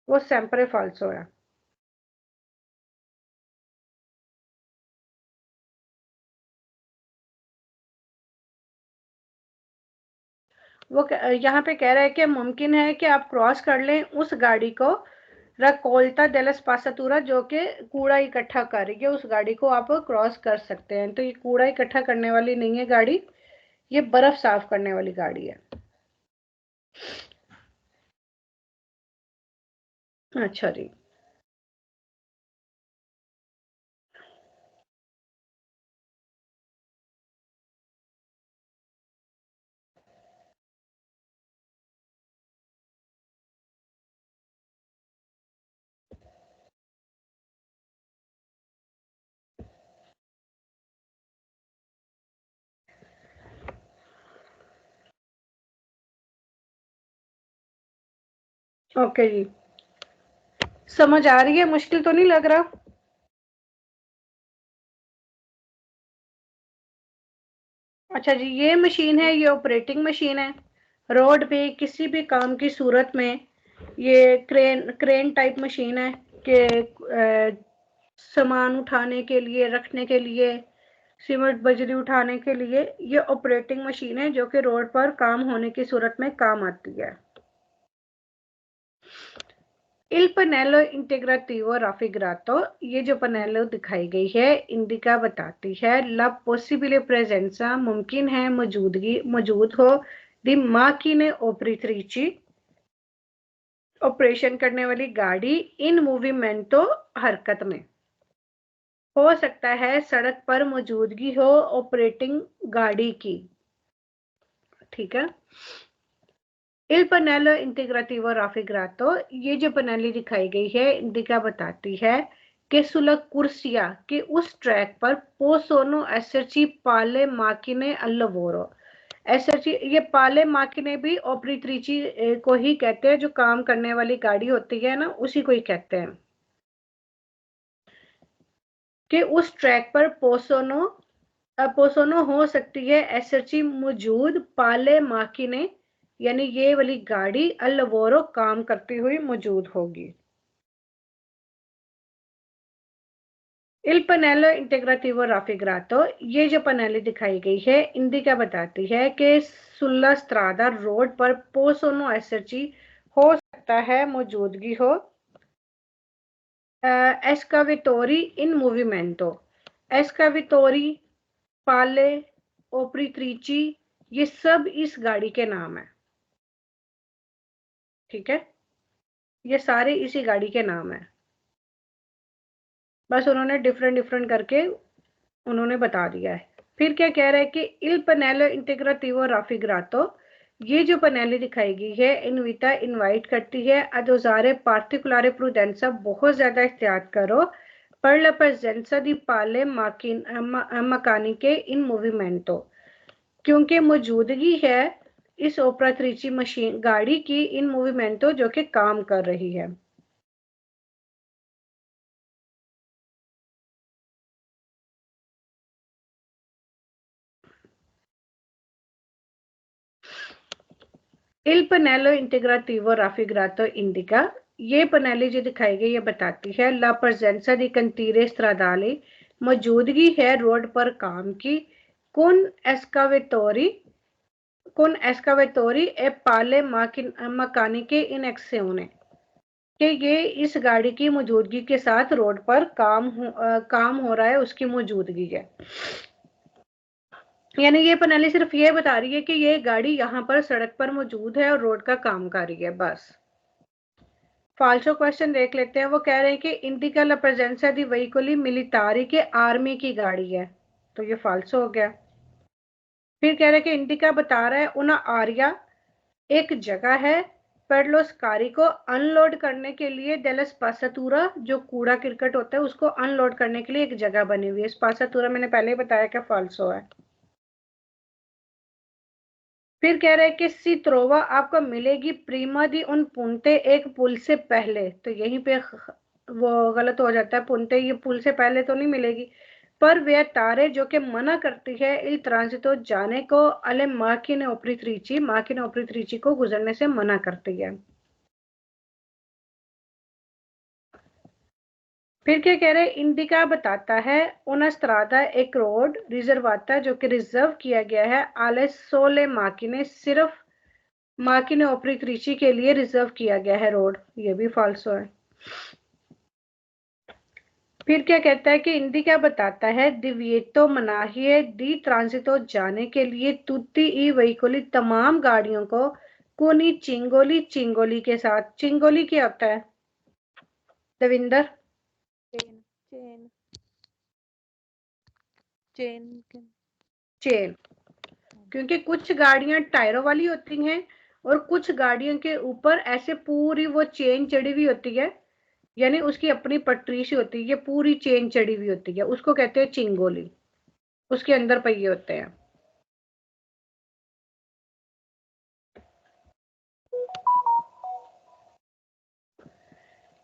वो सेम्प्रे फाल्सो है। वो यहाँ पे कह रहा है कि मुमकिन है कि आप क्रॉस कर लें उस गाड़ी को, रकोल्टा डेला स्पासातुरा, जो कि कूड़ा इकट्ठा कर रही है, उस गाड़ी को आप क्रॉस कर सकते हैं। तो ये कूड़ा इकट्ठा करने वाली नहीं है गाड़ी, ये बर्फ साफ करने वाली गाड़ी है। अच्छा जी, ओके जी, समझ आ रही है? मुश्किल तो नहीं लग रहा? अच्छा जी, ये मशीन है, ये ऑपरेटिंग मशीन है। रोड पे किसी भी काम की सूरत में ये क्रेन टाइप मशीन है कि सामान उठाने के लिए, रखने के लिए, सीमेंट बजरी उठाने के लिए ये ऑपरेटिंग मशीन है जो कि रोड पर काम होने की सूरत में काम आती है। Il pannello integrativo raffigurato, ये जो पनेलो दिखाई गई है इंडिका बताती है ला पॉसिबल प्रेजेंसा, मुमकिन है मौजूद हो दी माकिने ओपरेट्रिची, ऑपरेशन करने वाली गाड़ी, इन मूवमेंटो, हरकत में। हो सकता है सड़क पर मौजूदगी हो ऑपरेटिंग गाड़ी की। ठीक है। Il pannello integrativo raffigurato, ये जो पनेली दिखाई गई है इंडिका बताती है कि सुलह कुर्सिया के उस ट्रैक पर पोसोनो एसर्ची पाले माकिने अल्लवोरो, एसर्ची ये पाले माकिने भी ऑपरेट्रिची को ही कहते हैं, जो काम करने वाली गाड़ी होती है ना, उसी को ही कहते हैं। कि उस ट्रैक पर पोसोनो हो सकती है एसर्ची मौजूद, पाले माकिने यानी ये वाली गाड़ी अल्लवोरो काम करती हुई मौजूद होगी। इल पनेलो इंटेग्राटिवो राफिग्रातो, ये जो पनेली दिखाई गई है इंडिका बताती है कि सुल्ला स्त्रादा रोड पर पोसोनो एसर्ची हो सकता है मौजूदगी हो एस्काविटोरी इन मूवमेंटो, एस्काविटोरी, पाले, ओपरीत्रिची, ये सब इस गाड़ी के नाम है। ठीक है, ये सारे इसी गाड़ी के नाम है, बस उन्होंने डिफरेंट करके उन्होंने बता दिया है। फिर क्या कह रहा है कि इल पनेलो इंटेग्राटिवो राफिग्रातो, ये जो पनेली दिखाई गई है इनविटा इनवाइट करती है अदोजारे पार्टिकुलारे प्रूडेंसा, बहुत ज्यादा एहतियात करो, पर ला प्रेजेंसा दी पाले मकानिके इन मूवमेंटो, क्योंकि मौजूदगी है इस ओपरात्रिची मशीन गाड़ी की इन मूवमेंटो जो कि काम कर रही है। Il pannello integrativo raffigurato indica, ये पनेली जो दिखाई गई ये बताती है ला presenza di cantiere stradali, मौजूदगी है रोड पर काम की, con escavatori e pale meccaniche in azione, कि ये इस गाड़ी की मौजूदगी के साथ रोड पर काम हो रहा है, उसकी मौजूदगी है। यानी ये पनेली सिर्फ ये बता रही है कि ये गाड़ी यहाँ पर सड़क पर मौजूद है और रोड का काम कर रही है, बस। फाल्सो क्वेश्चन देख लेते हैं। वो कह रहे हैं कि इंडिका ला प्रेजेंसा दी वेहिकली मिलिटारी के आर्मी की गाड़ी है, तो ये फाल्सो हो गया। फिर कह रहे हैं कि इंडिका बता रहा है उना आर्या एक जगह है पर लो स्कारी को अनलोड करने के लिए, डेला स्पासातुरा जो कूड़ा क्रिकेट होता है उसको अनलोड करने के लिए एक जगह बनी हुई है। स्पासातुरा मैंने पहले ही बताया कि फाल्सो है। फिर कह रहे हैं कि सित्रोवा आपको मिलेगी प्रीमा दी उन पुंते, एक पुल से पहले, तो यहीं पे वो गलत हो जाता है, पुंते ये पुल से पहले तो नहीं मिलेगी, spervietare जो कि मना करती है il transito जाने को, alle macchine operatrici को गुजरने से मना करती है। फिर क्या कह रहे हैं, इंडिका बताता है una strada एक रोड, रिजर्वाता जो कि रिजर्व किया गया है, alle sole macchine सिर्फ macchine operatrici के लिए रिजर्व किया गया है रोड, ये भी फाल्सो है। फिर क्या कहता है कि इंडिका बताता है दिव्येतो मनाही है दी ट्रांसितो जाने के लिए तुत्ती ई वहीकोली तमाम गाड़ियों को कोनी चिंगोली के साथ। चिंगोली क्या होता है Devinder? Chain chain chain chain, क्योंकि कुछ गाड़ियां टायरों वाली होती हैं और कुछ गाड़ियों के ऊपर ऐसे पूरी वो चेन चढ़ी हुई होती है, यानी उसकी अपनी पटरी सी होती है, ये पूरी चेन चढ़ी हुई होती है, उसको कहते हैं चिंगोली, उसके अंदर पहिए होते हैं।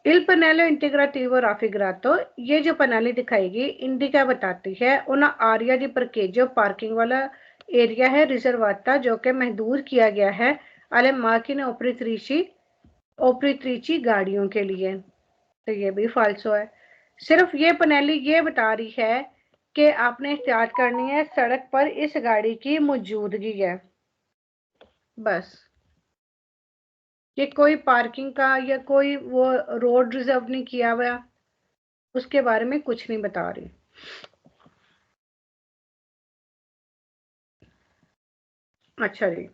Il pannello integrativo raffigurato, ये जो पनाली दिखाएगी इंडिका बताती है उन आरिया दी parcheggio पार्किंग वाला एरिया है, रिजर्वाता जो कि महदूद किया गया है alle macchine operatrici गाड़ियों के लिए, तो ये भी फाल्सो है। सिर्फ ये पनाली ये बता रही है कि आपने एहतियात करनी है, सड़क पर इस गाड़ी की मौजूदगी है, बस। ये कोई पार्किंग का या कोई वो रोड रिजर्व नहीं किया हुआ, उसके बारे में कुछ नहीं बता रही। अच्छा जी,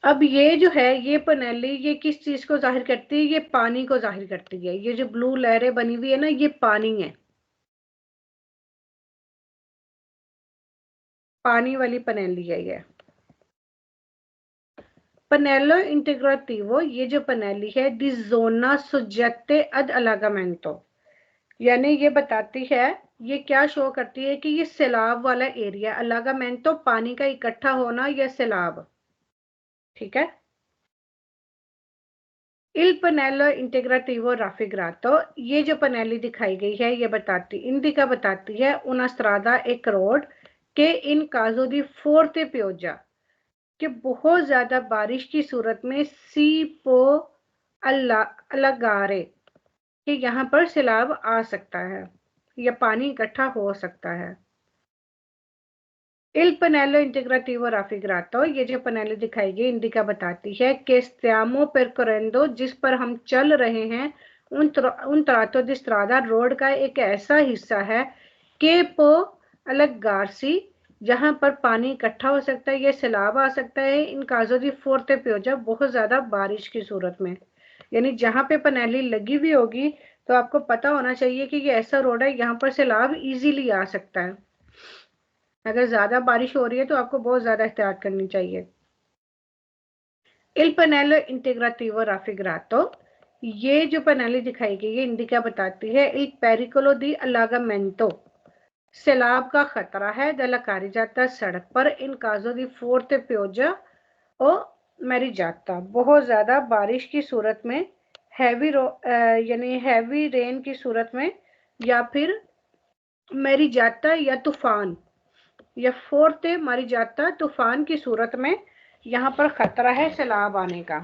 अब ये जो है ये पनेली ये किस चीज को जाहिर करती है? ये पानी को जाहिर करती है। ये जो ब्लू लहरें बनी हुई है ना, ये पानी है, पानी वाली पनेली है ये। पनेलो इंटीग्रेटिवो, ये जो पनेली है दी जोना सोजेटे अद अलागामेंटो, यानी ये बताती है, ये क्या शो करती है कि ये सैलाब वाला एरिया, अलागामेंटो पानी का इकट्ठा होना या सैलाब, ठीक है। Il pannello integrativo raffigurato, ये जो पनेली दिखाई गई है ये बताती इंडिका बताती है una strada एक रोड के इन काजो दी फोर्ते पियोजा, कि बहुत ज्यादा बारिश की सूरत में सी पो अलगारे, कि यहाँ पर सैलाब आ सकता है या पानी इकट्ठा हो सकता है। Il pannello integrativo raffigurato, ये जो पनेली दिखाई गई इंडिका बताती है कि stiamo percorrendo, जिस पर हम चल रहे हैं, उन tratto di strada रोड का एक ऐसा हिस्सा है कि पो अलग गारसी, जहां पर पानी इकट्ठा हो सकता है, ये सैलाब आ सकता है, इन काजो दी फोर्ते पियोजा, बहुत ज्यादा बारिश की सूरत में। यानी जहां पे पनेली लगी हुई होगी तो आपको पता होना चाहिए कि ये ऐसा रोड है यहाँ पर सैलाब इजीली आ सकता है। अगर ज्यादा बारिश हो रही है तो आपको बहुत ज्यादा एहतियात करनी चाहिए। Il pannello integrativo raffigurato, ये जो पनेली दिखाई गई है इंडिका बताती है il pericolo di allagamento, सैलाब का खतरा है दला कारिजाता सड़क पर, इन काजो दी फोर्ते पियोजा ओ मेरी जाता, बहुत ज्यादा बारिश की सूरत में, यानी हैवी रेन की सूरत में, या फिर मेरी जाता या तूफान या फोर्ते मारी जाता तूफान की सूरत में, यहाँ पर खतरा है सैलाब आने का।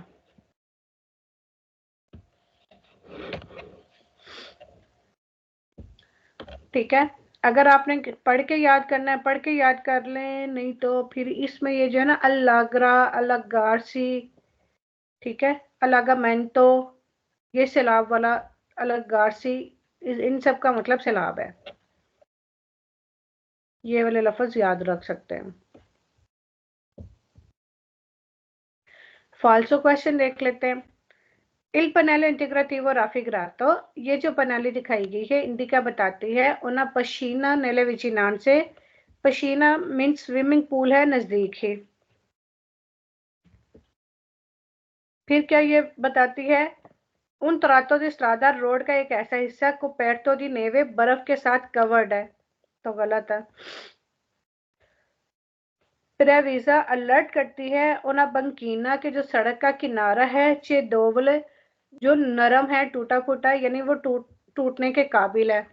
ठीक है, अगर आपने पढ़ के याद करना है पढ़ के याद कर लें, नहीं तो फिर इसमें ये जो है ना अल्लाग्रा अलगारसी, ठीक है, अलागामेंटो, ये सैलाब वाला, अलगारसी, इन सब का मतलब सैलाब है। ये वाले लफ्ज याद रख सकते हैं। फाल्सो क्वेश्चन देख लेते हैं। Il pannello integrativo raffigurato, ये जो पनाली दिखाई गई है इंडिका बताती है una piscina nelle vicinanze, पशीना मीन्स स्विमिंग पूल है नजदीक ही। फिर क्या ये बताती है, उन तरातो दी स्ट्रादा रोड का एक ऐसा हिस्सा कोपेर्टो दी नेवे बर्फ के साथ कवर्ड है, तो गलत है। प्रेविजा अलर्ट करती है उना बंकीना के जो सड़क का किनारा है चे दोवले, जो नरम है टूटा फूटा, यानी वो टूटने के काबिल है।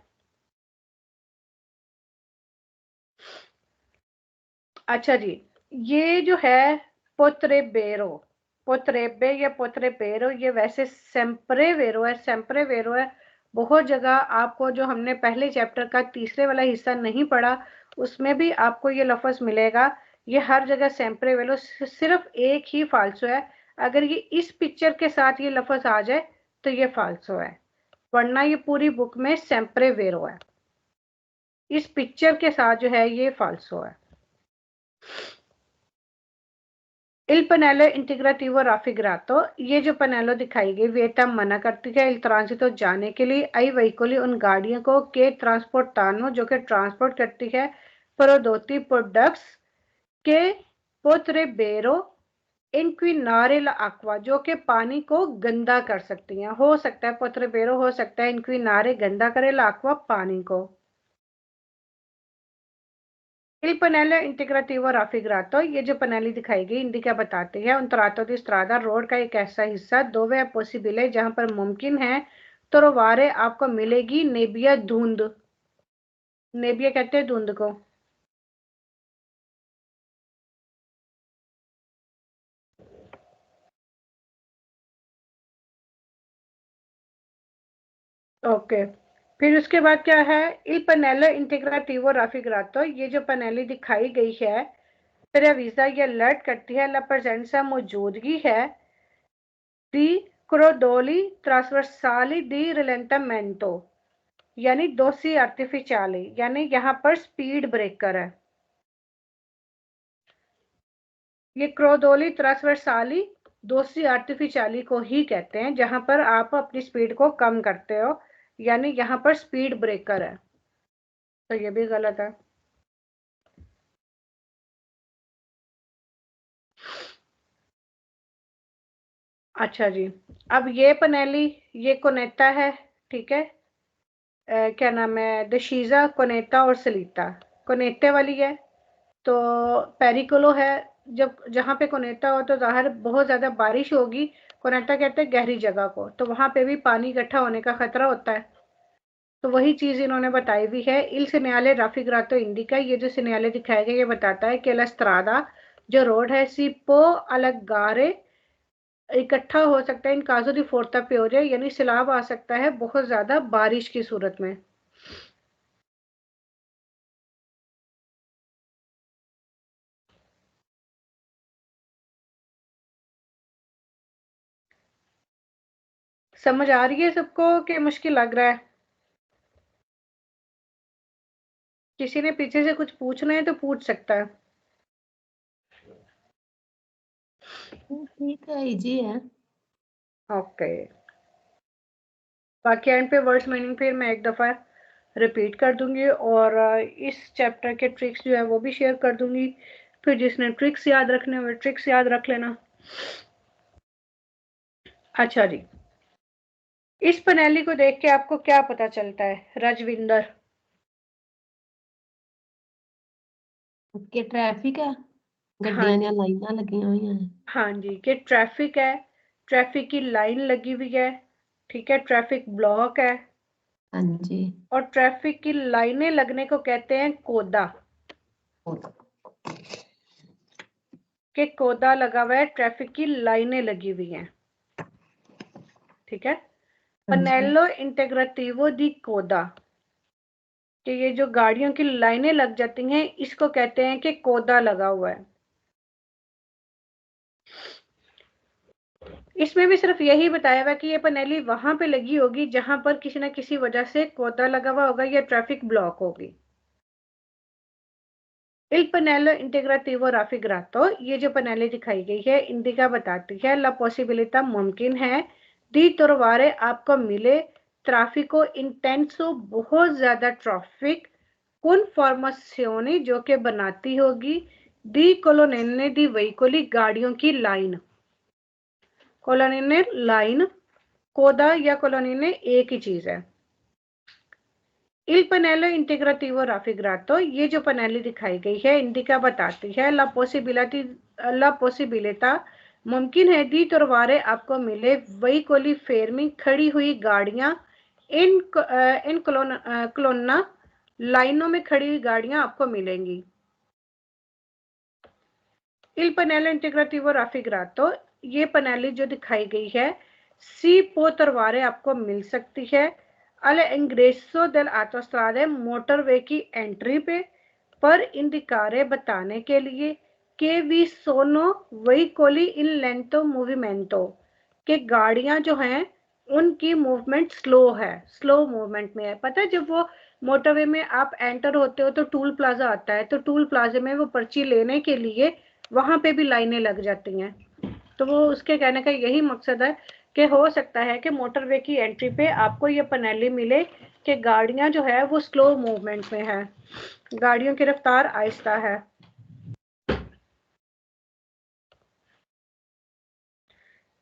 अच्छा जी, ये जो है पोत्रेबेरो, पोत्रेबे या पोत्रेबेरो, ये वैसे सेम्प्रेवेरो है, सेम्प्रेवेरो है। बहुत जगह आपको जो हमने पहले चैप्टर का तीसरे वाला हिस्सा नहीं पढ़ा उसमें भी आपको ये लफ्ज मिलेगा। ये हर जगह सेम्प्रेवेरो, सिर्फ एक ही फाल्सो है। अगर ये इस पिक्चर के साथ ये लफ्ज आ जाए तो ये फाल्सो है, वरना ये पूरी बुक में सेम्प्रेवेरो है। इस पिक्चर के साथ जो है ये फाल्सो है। इल पनेलो इंटीग्राटिवो राफिग्रातो, ये जो पनेलो दिखाई गई वियतनाम मना करती है इल ट्रांसितो जाने के लिए, आई वहीकोली उन गाड़ियों को के ट्रांसपोर्टानो जो कि ट्रांसपोर्ट करती है प्रोडोती प्रोडक्ट्स के पोत्रेबेरो इंक्विनारे ला एक्वा, जो कि पानी को गंदा कर सकती हैं। हो सकता है पोत्रेबेरो, हो सकता है इंक्विनारे गंदा करे ला एक्वा पानी को। Il Pannello Integrativo Raffigurato, ये जो पनेली दिखाई गई इंडिका बताती है उन तरातो दी स्ट्रादा रोड का एक ऐसा हिस्सा दोवे पॉसिबल जहां पर मुमकिन है तोरवारे आपको मिलेगी नेबिया धुंध। नेबिया कहते हैं धुंध को। ओके, फिर उसके बाद क्या है, Il Pannello Integrativo Raffigurato, ये जो पनेली दिखाई गई है प्रेविसा ये अलर्ट करती है ला प्रेजेंसा मौजूदगी है दी क्रोडोली ट्रांसवर्साली दी रिलेंटामेंटो, यानी दोसी आर्टिफिशियली, यानी यहाँ पर स्पीड ब्रेकर है। ये क्रोडोली ट्रांसवर्साली दोसी आर्टिफिशियली को ही कहते हैं जहां पर आप अपनी स्पीड को कम करते हो, यानी यहाँ पर स्पीड ब्रेकर है, तो ये भी गलत है। अच्छा जी, अब ये पनेली ये कोनेटा है, ठीक है। क्या नाम है, दशीजा, कोनेटा और सलीता। कोनेटे वाली है तो पेरिकोलो है, जब जहाँ पे कोनेटा हो तो ज़ाहिर बहुत ज़्यादा बारिश होगी। कोनेटा कहते हैं गहरी जगह को, तो वहाँ पे भी पानी इकट्ठा होने का खतरा होता है। तो वही चीज़ इन्होंने बताई हुई है। इल सिन्याले राफिग्रातो इंडिका, ये जो सिन्याले दिखाए गए ये बताता है कि लस्त्रादा जो रोड है सिपो अलगारे इकट्ठा हो सकता है इन काजो दी फोर्ता पे हो जाए, यानी सैलाब आ सकता है बहुत ज़्यादा बारिश की सूरत में। समझ आ रही है सबको कि मुश्किल लग रहा है? किसी ने पीछे से कुछ पूछना है तो पूछ सकता है। ठीक है, इजी है। ओके, बाकी एंड पे वर्ड्स मीनिंग फिर मैं एक दफ़ा रिपीट कर दूंगी और इस चैप्टर के ट्रिक्स जो है वो भी शेयर कर दूंगी। फिर जिसने ट्रिक्स याद रखने हुए ट्रिक्स याद रख लेना। अच्छा जी, इस पनेली को देख के आपको क्या पता चलता है राजविंदर? कि ट्रैफिक है, हाँ गड्डियां ਦੀਆਂ ਲਾਈਨਾਂ ਲੱਗੀਆਂ ਹੋਈਆਂ हैं। हाँ जी, कि ट्रैफिक है, ट्रैफिक की लाइन लगी हुई है, ठीक है, ट्रैफिक ब्लॉक है। हाँ जी, और ट्रैफिक की लाइनें लगने को कहते हैं कोदा, कि कोदा लगा हुआ है, ट्रैफिक की लाइनें लगी हुई हैं, ठीक है। पनेलो इंटेग्रेटिवो दी कोदा, कि ये जो गाड़ियों की लाइनें लग जाती हैं इसको कहते हैं कि कोदा लगा हुआ है। इसमें भी सिर्फ यही बताया हुआ कि ये पनेली वहां पे लगी होगी जहां पर किसी ना किसी वजह से कोदा लगा हुआ होगा या ट्रैफिक ब्लॉक होगी। इल पनेलो इंटेग्रेटिवो राफिग्रातो, ये जो पनेली दिखाई गई है इंडिका बताती है ला पॉसिबिलिटा मुमकिन है दी तोरवारे आपको मिले ट्रैफिको इंटेंसो बहुत ज्यादा ट्रैफिक कुन फॉर्मेशने जो कि बनाती होगी दी कोलोनेने दी वहीकोली गाड़ियों की लाइन। कोलोनेने लाइन, कोदा या कोलोनेने एक ही चीज है। इल पनेलो इंटेग्रेटिवो राफिग्रातो, ये जो पनेली दिखाई गई है इंडिका बताती है ला पॉसिबिलिटा मुमकिन है दी तोरवारे आपको मिले वही कोली फेरमी खड़ी हुई गाड़ियां इन कलोना लाइनों में खड़ी हुई गाड़ियां आपको मिलेंगी। Il pannello integrativo raffigurato, ये पनेली जो दिखाई गई है, सी पोतरवारे आपको मिल सकती है अल इंग्रेसो del autostrade मोटरवे की एंट्री पे पर इंडिकारे बताने के लिए के वी सोनो वेहिकोली इन लेंटो मूवमेंटो के गाड़ियां जो हैं उनकी मूवमेंट स्लो है, स्लो मूवमेंट में है। पता है जब वो मोटरवे में आप एंटर होते हो तो टूल प्लाजा आता है, तो टूल प्लाजे में वो पर्ची लेने के लिए वहां पे भी लाइनें लग जाती हैं। तो वो उसके कहने का यही मकसद है कि हो सकता है कि मोटरवे की एंट्री पे आपको ये पनेली मिले कि गाड़ियां जो है वो स्लो मूवमेंट में है, गाड़ियों की रफ्तार आहिस्ता है।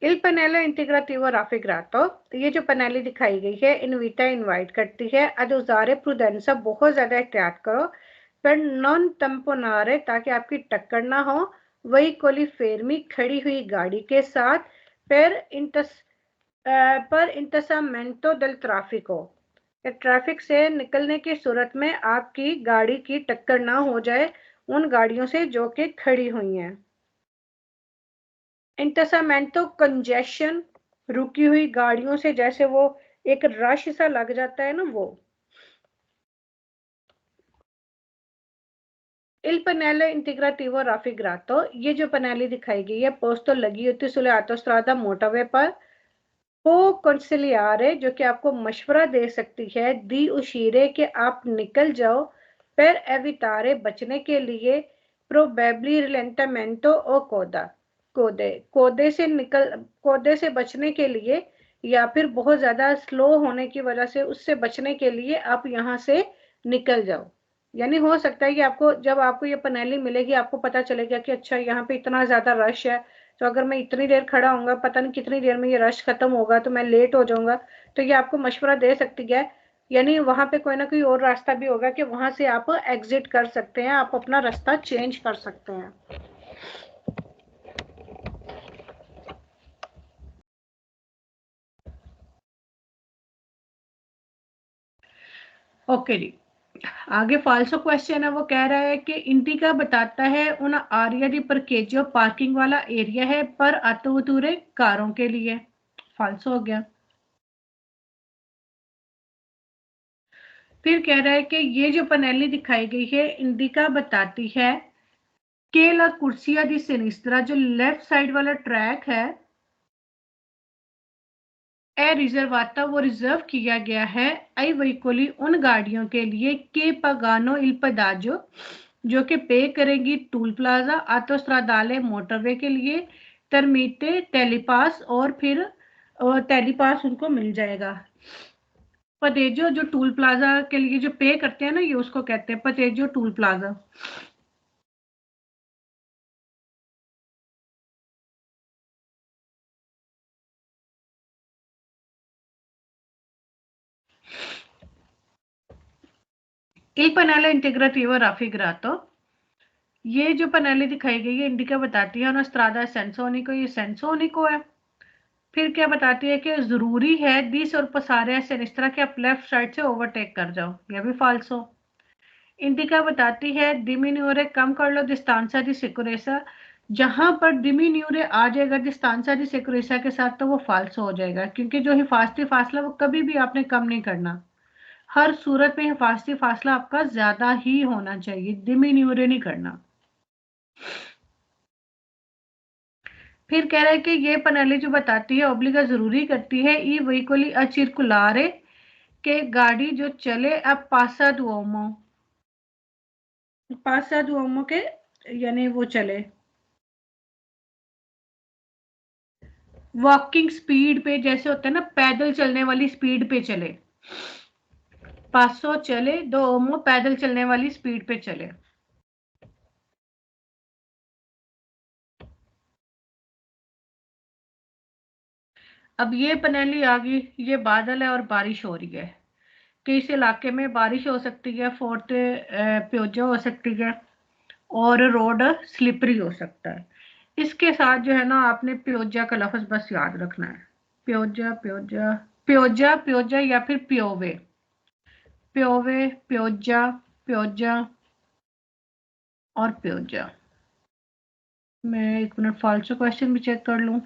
Il pannello integrativo raffigurato, ये जो पनेली दिखाई गई है इनविटा इनवाइट करती है ad usare prudenza, बहुत ज्यादा एहतियात करो, पर नॉन तम्पोनारे ताकि आपकी टक्कर ना हो, वही कोली फेरमी खड़ी हुई गाड़ी के साथ पर इंतसामेंटो del ट्राफिको, ट्रैफिक से निकलने की सूरत में आपकी गाड़ी की टक्कर ना हो जाए उन गाड़ियों से जो कि खड़ी हुई हैं। इंतसामेंटो कंजेशन, रुकी हुई गाड़ियों से जैसे वो एक रश सा लग जाता है ना वो। Il pannello integrativo raffigurato, ये जो पनेली दिखाई गई है पोस्टो लगी होती सुले autostrada मोटरवे पर हो कंसिलियारे, जो कि आपको मशवरा दे सकती है दी उशीरे के आप निकल जाओ पर एवितारे, बचने के लिए प्रोबेबली रिलेंटामेंटो ओ कोदा, कोदे से बचने के लिए या फिर बहुत ज्यादा स्लो होने की वजह से उससे बचने के लिए आप यहाँ से निकल जाओ। यानी हो सकता है कि आपको जब आपको ये पनेली मिलेगी आपको पता चलेगा कि अच्छा यहाँ पे इतना ज्यादा रश है, तो अगर मैं इतनी देर खड़ा होऊंगा पता नहीं कितनी देर में ये रश खत्म होगा तो मैं लेट हो जाऊंगा, तो ये आपको मशवरा दे सकती है। यानी वहां पे कोई ना कोई और रास्ता भी होगा कि वहां से आप एग्जिट कर सकते हैं, आप अपना रास्ता चेंज कर सकते हैं। ओके जी, आगे फाल्सो क्वेश्चन है, वो कह रहा है कि इंडिका बताता है उन आरिया दी परकेजो पार्किंग वाला एरिया है पर आतुतुरे कारों के लिए, फाल्सो हो गया। फिर कह रहा है कि ये जो पनेली दिखाई गई है इंडिका बताती है कि ला कुर्सिया दी सिनिस्त्रा, जो लेफ्ट साइड वाला ट्रैक है ए रिजर्वाता, वो रिजर्व किया गया है आई वहीकोली उन गाड़ियों के लिए के पगानो इल पदाजो, जो कि पे करेंगी टूल प्लाजा आतोस्ट्रादाले मोटरवे के लिए तरमीते टेलीपास, और फिर टेलीपास उनको मिल जाएगा। पतेजो जो टूल प्लाजा के लिए जो पे करते हैं ना, ये उसको कहते हैं पतेजो toll plaza. Il pannello integrativo raffigurato, ये जो पनेली दिखाई गई है इंडिका बताती है ना स्ट्रादा सेंसोनिको, ये सेंसोनिको है। फिर क्या बताती है कि जरूरी है दिस और पसारे सेनिस्ट्रा के आप लेफ्ट साइड से ओवरटेक कर जाओ, यह भी फाल्सो। इंडिका बताती है डिमिन्यूरे कम कर लो डिस्टांसा दी सिक्योरेसा, जहां पर डिमिन्यूरे आ जाएगा डिस्टांसा दी सिक्योरेसा के साथ तो वो फाल्सो हो जाएगा, क्योंकि जो हिफाजती फासला वो कभी भी आपने कम नहीं करना, हर सूरत में हिफाजती फासला आपका ज्यादा ही होना चाहिए, डिमिन्यूरे नहीं करना। फिर कह रहा है कि ये पनेली जो बताती है ओब्लिगा जरूरी करती है ई वहीकोली अचिरकुलारे, के गाड़ी जो चले अब पासा दुओमो के, यानी वो चले वॉकिंग स्पीड पे, जैसे होता है ना पैदल चलने वाली स्पीड पे चले, पासो चले दुओमो पैदल चलने वाली स्पीड पे चले। अब ये पनेली आ गई, ये बादल है और बारिश हो रही है, कि इस इलाके में बारिश हो सकती है, फोर्ट प्योजो हो सकती है और रोड स्लिपरी हो सकता है। इसके साथ जो है ना आपने प्योजा का लफ्ज बस याद रखना है, प्योजा प्योजा प्योजा, प्योजा या फिर प्योवे, प्योवे, प्योजा, प्योजा और प्योजा। मैं 1 मिनट फालतू क्वेश्चन भी चेक कर लूं।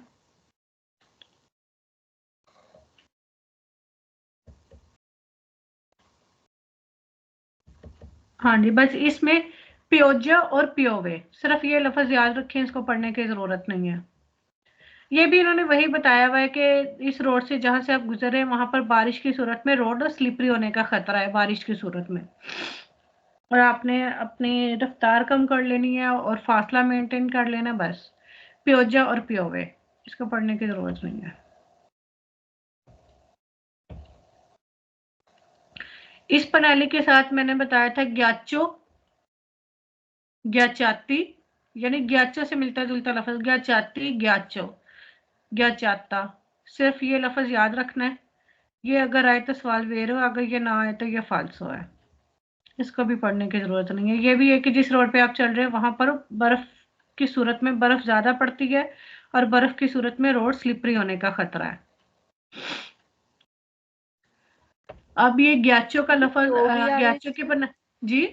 हाँ जी, बस इसमें प्योजा और प्योवे, सिर्फ ये लफ्ज याद रखें, इसको पढ़ने की जरूरत नहीं है। ये भी इन्होंने वही बताया हुआ है कि इस रोड से जहां से आप गुजर रहे हैं वहां पर बारिश की सूरत में रोड स्लिपरी होने का खतरा है बारिश की सूरत में, और आपने अपनी रफ्तार कम कर लेनी है और फासला मेंटेन कर लेना, बस। प्योजा और प्योवे, इसको पढ़ने की जरूरत नहीं है। इस प्रणाली के साथ मैंने बताया था ग्याचो, ग्याचाती, यानी ग्याचो से मिलता जुलता लफ्ज, ग्याचाती, ग्याचो, ग्याचाता। सिर्फ ये लफ्ज याद रखना है। ये अगर आए तो सवाल वेरो, अगर ये ना आए तो ये फाल्सो है, इसको भी पढ़ने की जरूरत नहीं है। ये भी है कि जिस रोड पे आप चल रहे हैं वहां पर बर्फ की सूरत में बर्फ ज्यादा पड़ती है और बर्फ की सूरत में रोड स्लिपरी होने का खतरा है। अब ये ग्याचो का लफ्ज, ग्याचो के बना जी,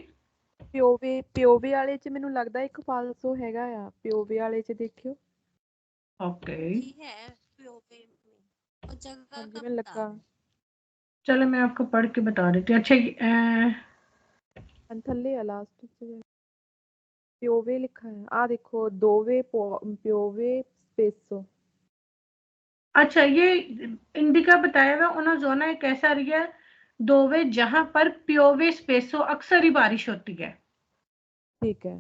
ਪਿਓਵੇ ਵਾਲੇ ਚ ਮੈਨੂੰ ਲੱਗਦਾ ਇੱਕ ਫਾਲਸੋ ਹੈਗਾ ਆ, ਪਿਓਵੇ ਵਾਲੇ ਚ ਦੇਖਿਓ। ओके, ਹਾਂਜੀ ਮੈਨੂੰ ਲੱਗਾ। चलो मैं आपको पढ़ के बता देती हूँ। अच्छा, ਥੱਲੇ ਆ ਲਾਸਟ ਚ ਪਿਓਵੇ ਲਿਖਾ ਹੈ, ਆ ਦੇਖੋ, ਦੋਵੇ ਪਿਓਵੇ ਸਪੇਸੋ। अच्छा, ये इंडिका बताया हुआ ओनाजोना एक ऐसा एरिया दोवे जहां पर प्योवे स्पेसो अक्सर ही बारिश होती है, ठीक है,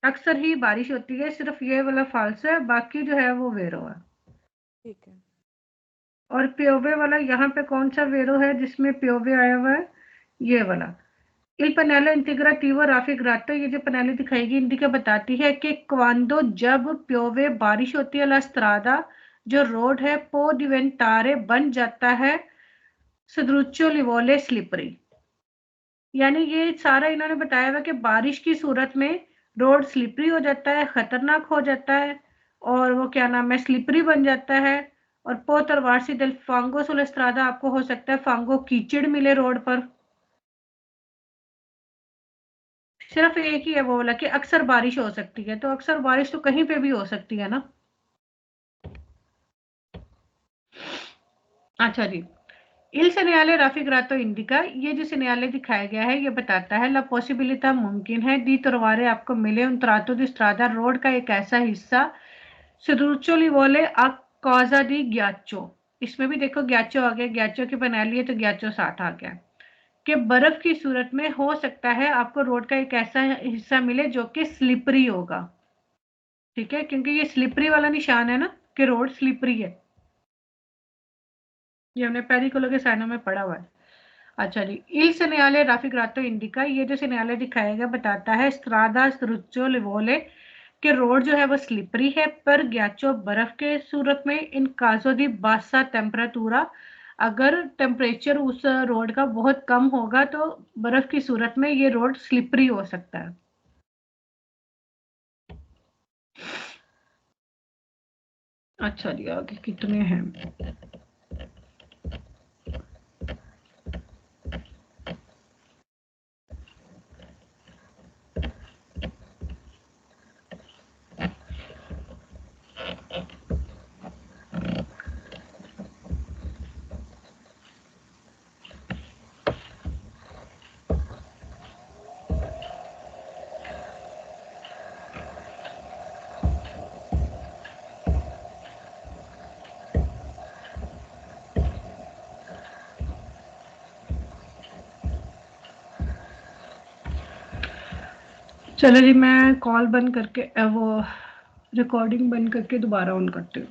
अक्सर ही बारिश होती है, सिर्फ ये वाला फाल्स है, बाकी जो है वो वेरो है। ठीक है। और प्योवे वाला यहाँ पे कौन सा वेरो है जिसमें प्योवे आया हुआ है, ये वाला। Il pannello integrativo raffigurato, ये जो पनेली दिखाएगी इंडिका बताती है कि क्वांडो जब प्योवे बारिश होती है, ला स्ट्रादा जो रोड है पो डिवेंटारे बन जाता है सद्रुच्चो लिवोले स्लिपरी। यानी ये सारा इन्होंने बताया हुआ कि बारिश की सूरत में रोड स्लिपरी हो जाता है, खतरनाक हो जाता है, और वो क्या नाम है, स्लिपरी बन जाता है। और पो तरवारसी दिल फांगो सुल स्ट्रादा, आपको हो सकता है फांगो कीचड़ मिले रोड पर। सिर्फ एक ही है वो वाला कि अक्सर बारिश हो सकती है, तो अक्सर बारिश तो कहीं पे भी हो सकती है ना। अच्छा जी, इल सेनेले राफिग्रातो इंडिका, ये जो सेनेले दिखाया गया है ये बताता है ला पॉसिबिलिटा मुमकिन है दी तरवारे आपको मिले उन त्रातो दी स्ट्रादा रोड का एक ऐसा हिस्सा सिरुचोली बोले आ कॉजा दी ग्याचो, इसमें भी देखो ग्याचो आ गया, ग्याचो की बना लिए तो ग्याचो साथ आ गया, कि बर्फ की सूरत में हो सकता है आपको रोड का एक ऐसा हिस्सा मिले जो कि स्लिपरी होगा। ठीक है, क्योंकि ये स्लिपरी वाला निशान है ना कि रोड स्लिपरी है, ये हमने पेरिकोलो के साइनों में पढ़ा हुआ है। अच्छा जी, इल सेनेले राफिग्रातो इंडिका, ये जो सेनेले दिखाया गया बताता है स्ट्रादा स्ट्रुच्चो लिवोले कि रोड जो है वो स्लिपरी है, पर ग्याचो बर्फ के सूरत में इन काजो दी बासा टेम्परेचरा, अगर टेम्परेचर उस रोड का बहुत कम होगा तो बर्फ की सूरत में ये रोड स्लिपरी हो सकता है। अच्छा जी, आगे कितने हैं? चलो जी, मैं कॉल बंद करके वो रिकॉर्डिंग बंद करके दोबारा ऑन करती हूँ।